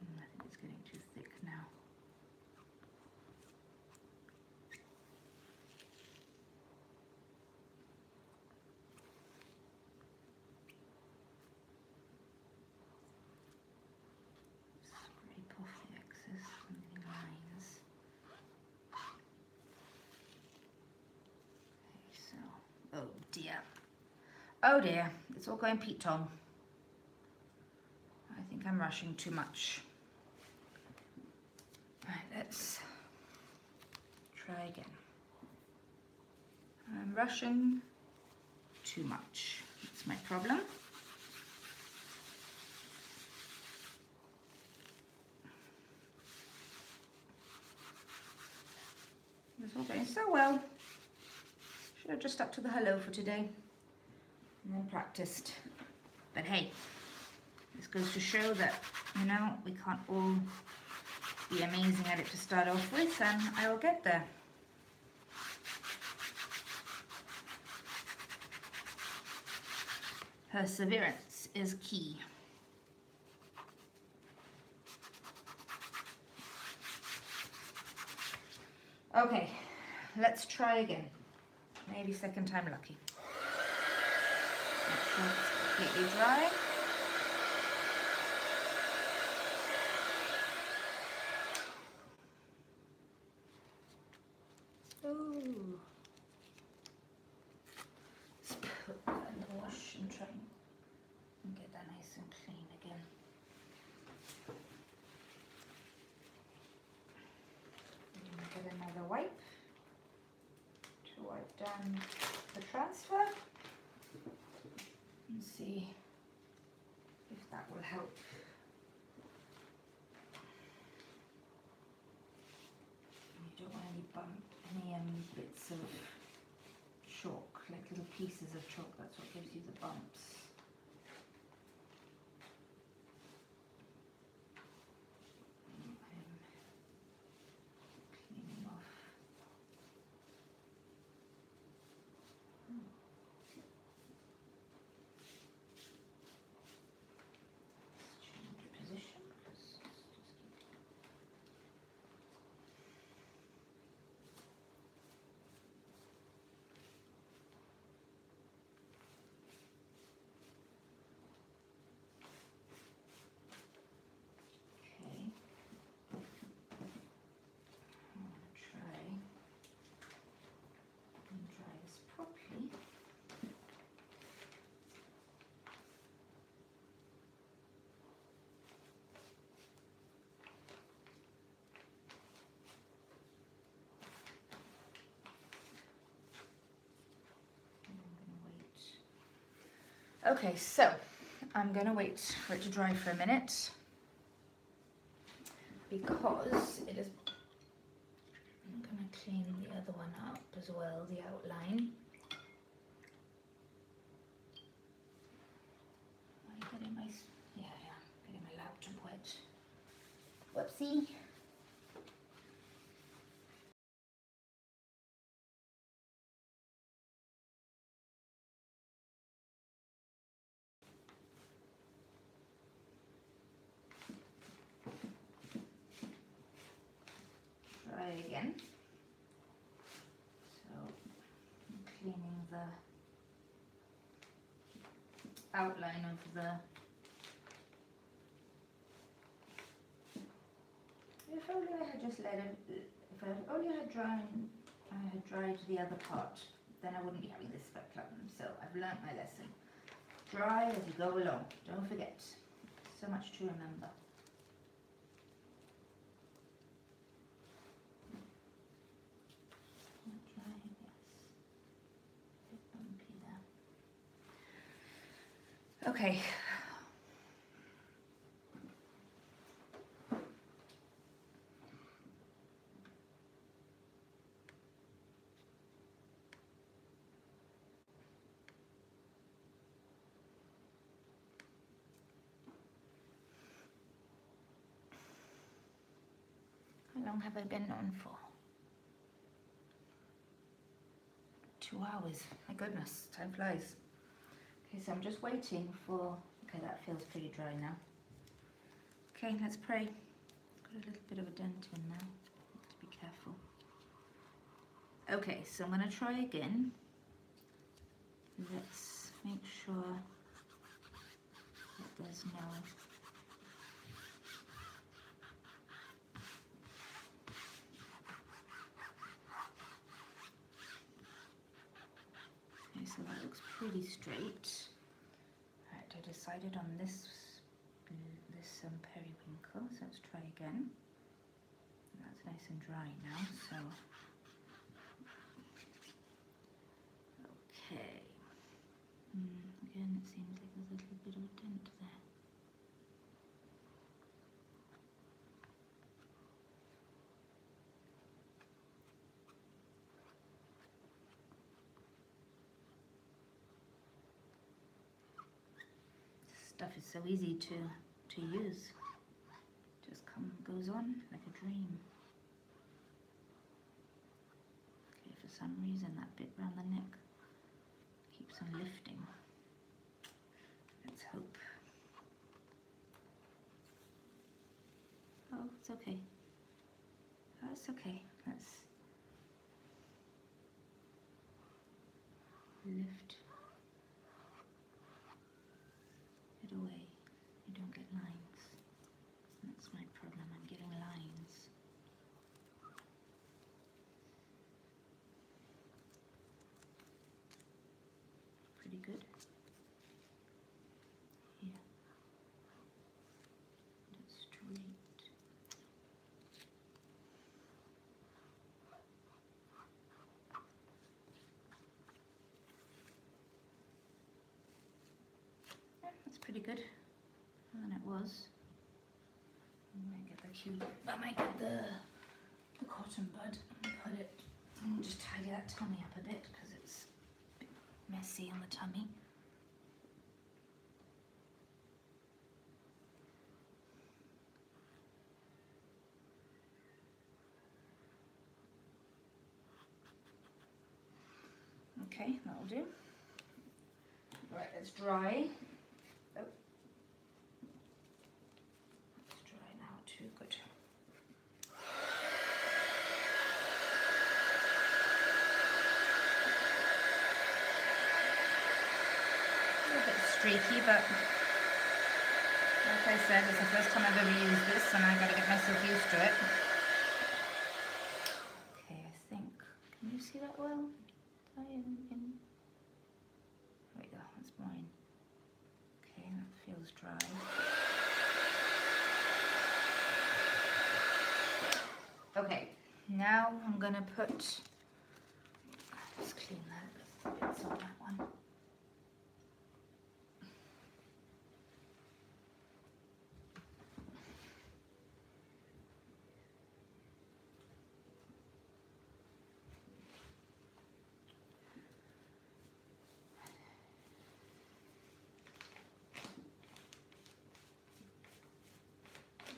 I think it's getting too thick now. Scrape off the excess and the lines. Okay, so, oh dear. Oh dear, it's all going Pete Tong. I think I'm rushing too much. Right, let's try again. I'm rushing too much. That's my problem. It's all going so well. Should have just stuck to the hello for today and then practiced. But hey, this goes to show that, you know, we can't all be amazing at it to start off with, and I will get there. Perseverance is key. Okay, let's try again. Maybe second time lucky. Make sure it's completely dry. Ooh. Let's put that in the wash and try and get that nice and clean again. Get another wipe to wipe down the transfer and see if that will help. You don't want any bits of chalk, like little pieces of chalk. That's what gives you the bumps. Cleaning off. Let's change the position because it's just okay. I'm going to try and dry this properly. Okay, so I'm going to wait for it to dry for a minute because it is. I'm going to clean the other one up as well, the outline. Am I getting my, getting my laptop wet. Whoopsie. the outline of the... If only I had just let it, if I only had dried the other part, then I wouldn't be having this speck problem. So I've learnt my lesson. Dry as you go along. Don't forget. So much to remember. Dry, yes. A bit bumpy there. Okay. How long have I been on for? 2 hours. My goodness, time flies. Okay, so I'm just waiting for... Okay, that feels pretty dry now. Okay, let's pray. Got a little bit of a dent in now. Have to be careful. Okay, so I'm going to try again. Let's make sure that there's no... Okay, so that looks pretty straight. Right, I decided on this periwinkle, so let's try again. That's nice and dry now, so... Okay. Again, it seems like there's a little bit of a dent there. Stuff is so easy to use. Just goes on like a dream. Okay, for some reason that bit around the neck keeps on lifting. Let's hope. Oh, it's okay. Oh, it's okay. Let's lift it away. You don't get lines. That's my problem. I'm getting lines. Pretty good. Here. Just straight. Yeah, that's pretty good. More than it was. I might get the cotton bud and put it, and just tidy that tummy up a bit because it's a bit messy on the tummy. Okay, that'll do. Right, let's dry. Oh. It's dry now too, good. A bit streaky, but like I said, it's the first time I've ever used this and I've got to get myself used to it. Okay, I think, can you see that well? There we go, that's mine. Okay, that feels dry. Okay, now I'm gonna put, let's clean that bits on that one.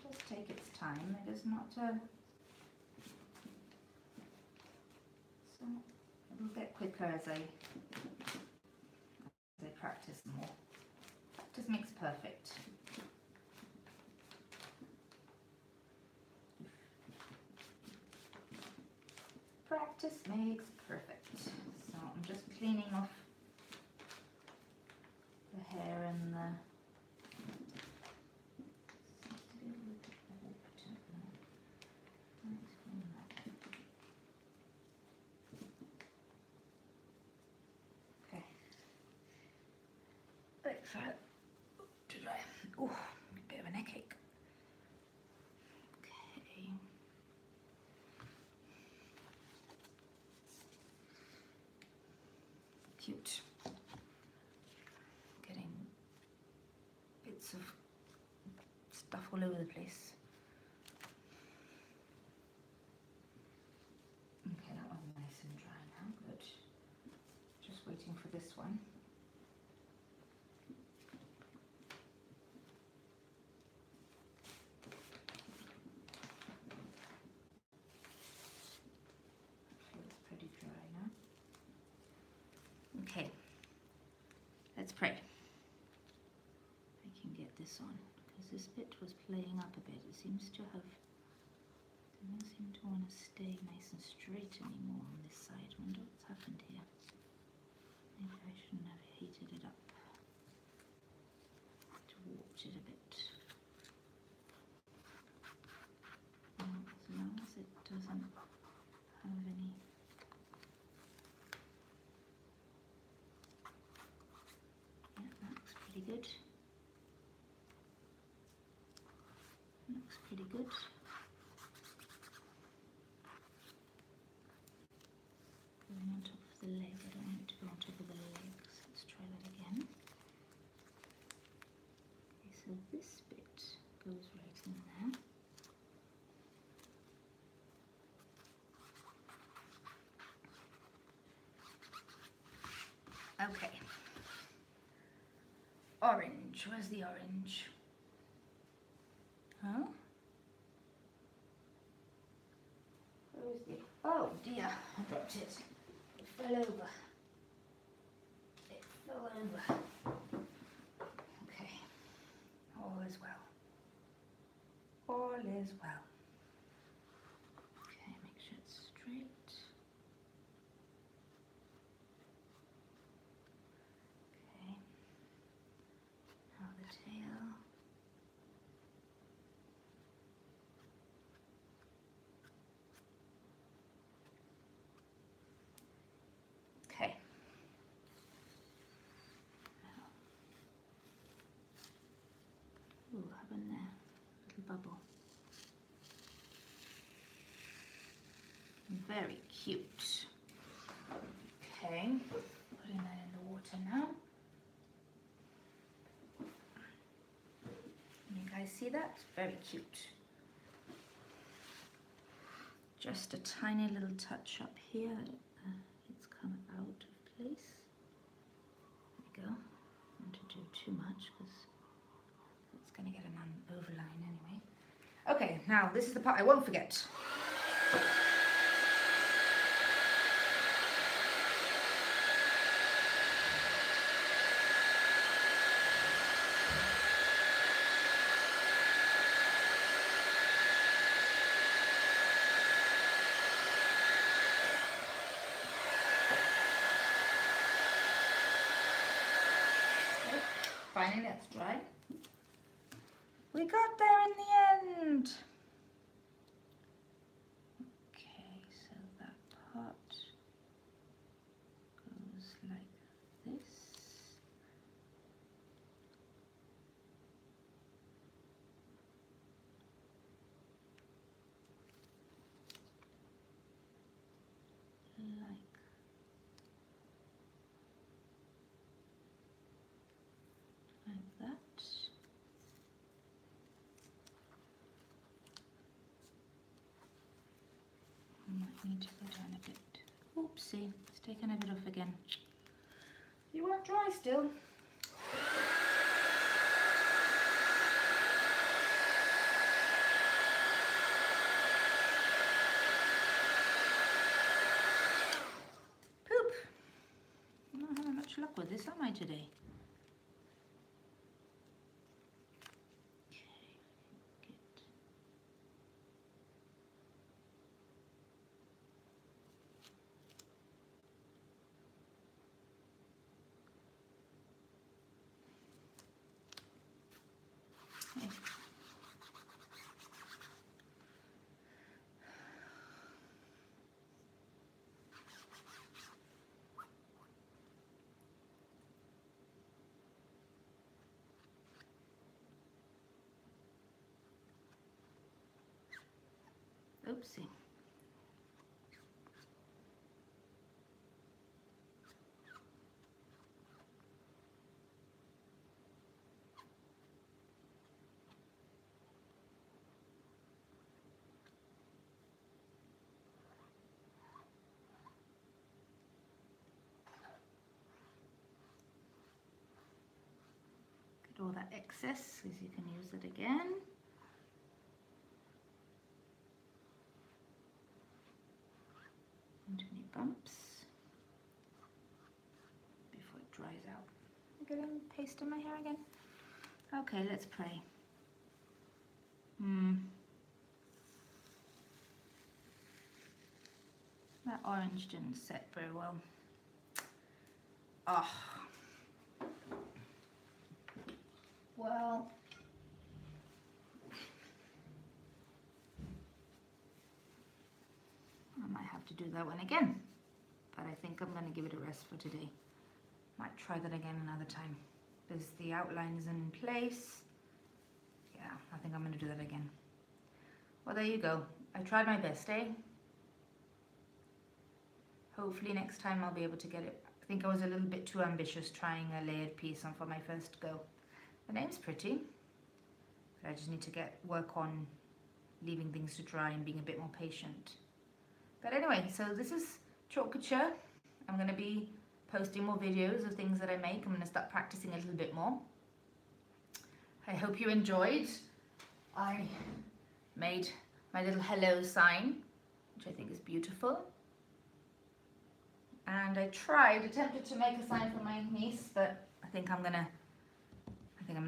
Just take its time. It is not so it'll get quicker as I practice more. Practice makes perfect. Practice makes perfect. So I'm just cleaning off for it to dry. Oh, a bit of an earache. Okay. Cute. Getting bits of stuff all over the place. Okay, that one's nice and dry now. Good. Just waiting for this one. Feels pretty dry now. Okay, let's pray. I can get this on because this bit was playing up a bit. It seems to have, doesn't seem to want to stay nice and straight anymore on this side. I wonder what's happened here. Maybe I shouldn't have heated it up. To warped it a bit. As long as it doesn't have any. Yeah, that looks pretty good. Looks pretty good. Going on top of the leg. I don't want it to go on top of the legs. Let's try that again. Okay, so this bit goes right in there. Okay. Orange. Where's the orange? Huh? Where is the... Oh dear, I dropped it. It fell over. It fell over. Okay. All is well. All is well. Okay, make sure it's straight. Okay. Now the tail. Okay. Ooh, what happened there? Little bubble. Very cute. Okay, putting that in the water now. You guys see that? Very cute. Just a tiny little touch up here. It's come out of place. There we go. I don't want to do too much because it's going to get an overline anyway. Okay, now this is the part I won't forget. Finally, that's dry. We got there in the end. Okay, so that part goes like this. Like that. Might need to go down a bit. Oopsie, it's taken a bit off again. You want dry still? Poop! I'm not having much luck with this, am I, today? Oopsie. Get all that excess because you can use it again. Into any bumps before it dries out. I'm getting paste in my hair again. Okay, let's pray. That orange didn't set very well. Oh. Well. I might have to do that one again. But I think I'm going to give it a rest for today. Might try that again another time. Because the outline is in place. Yeah, I think I'm going to do that again. Well, there you go. I tried my best, eh? Hopefully next time I'll be able to get it. I think I was a little bit too ambitious trying a layered piece on for my first go. The name's pretty. But I just need to work on leaving things to dry and being a bit more patient. But anyway, so this is Couture. I'm going to be posting more videos of things that I make. I'm going to start practicing a little bit more. I hope you enjoyed. I made my little hello sign, which I think is beautiful. And I attempted to make a sign for my niece, but I think I'm gonna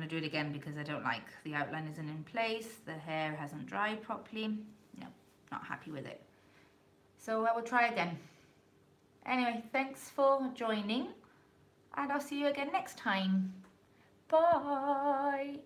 do it again because I don't like the outline isn't in place, the hair hasn't dried properly. No, not happy with it. So I will try again. Anyway, thanks for joining, and I'll see you again next time. Bye.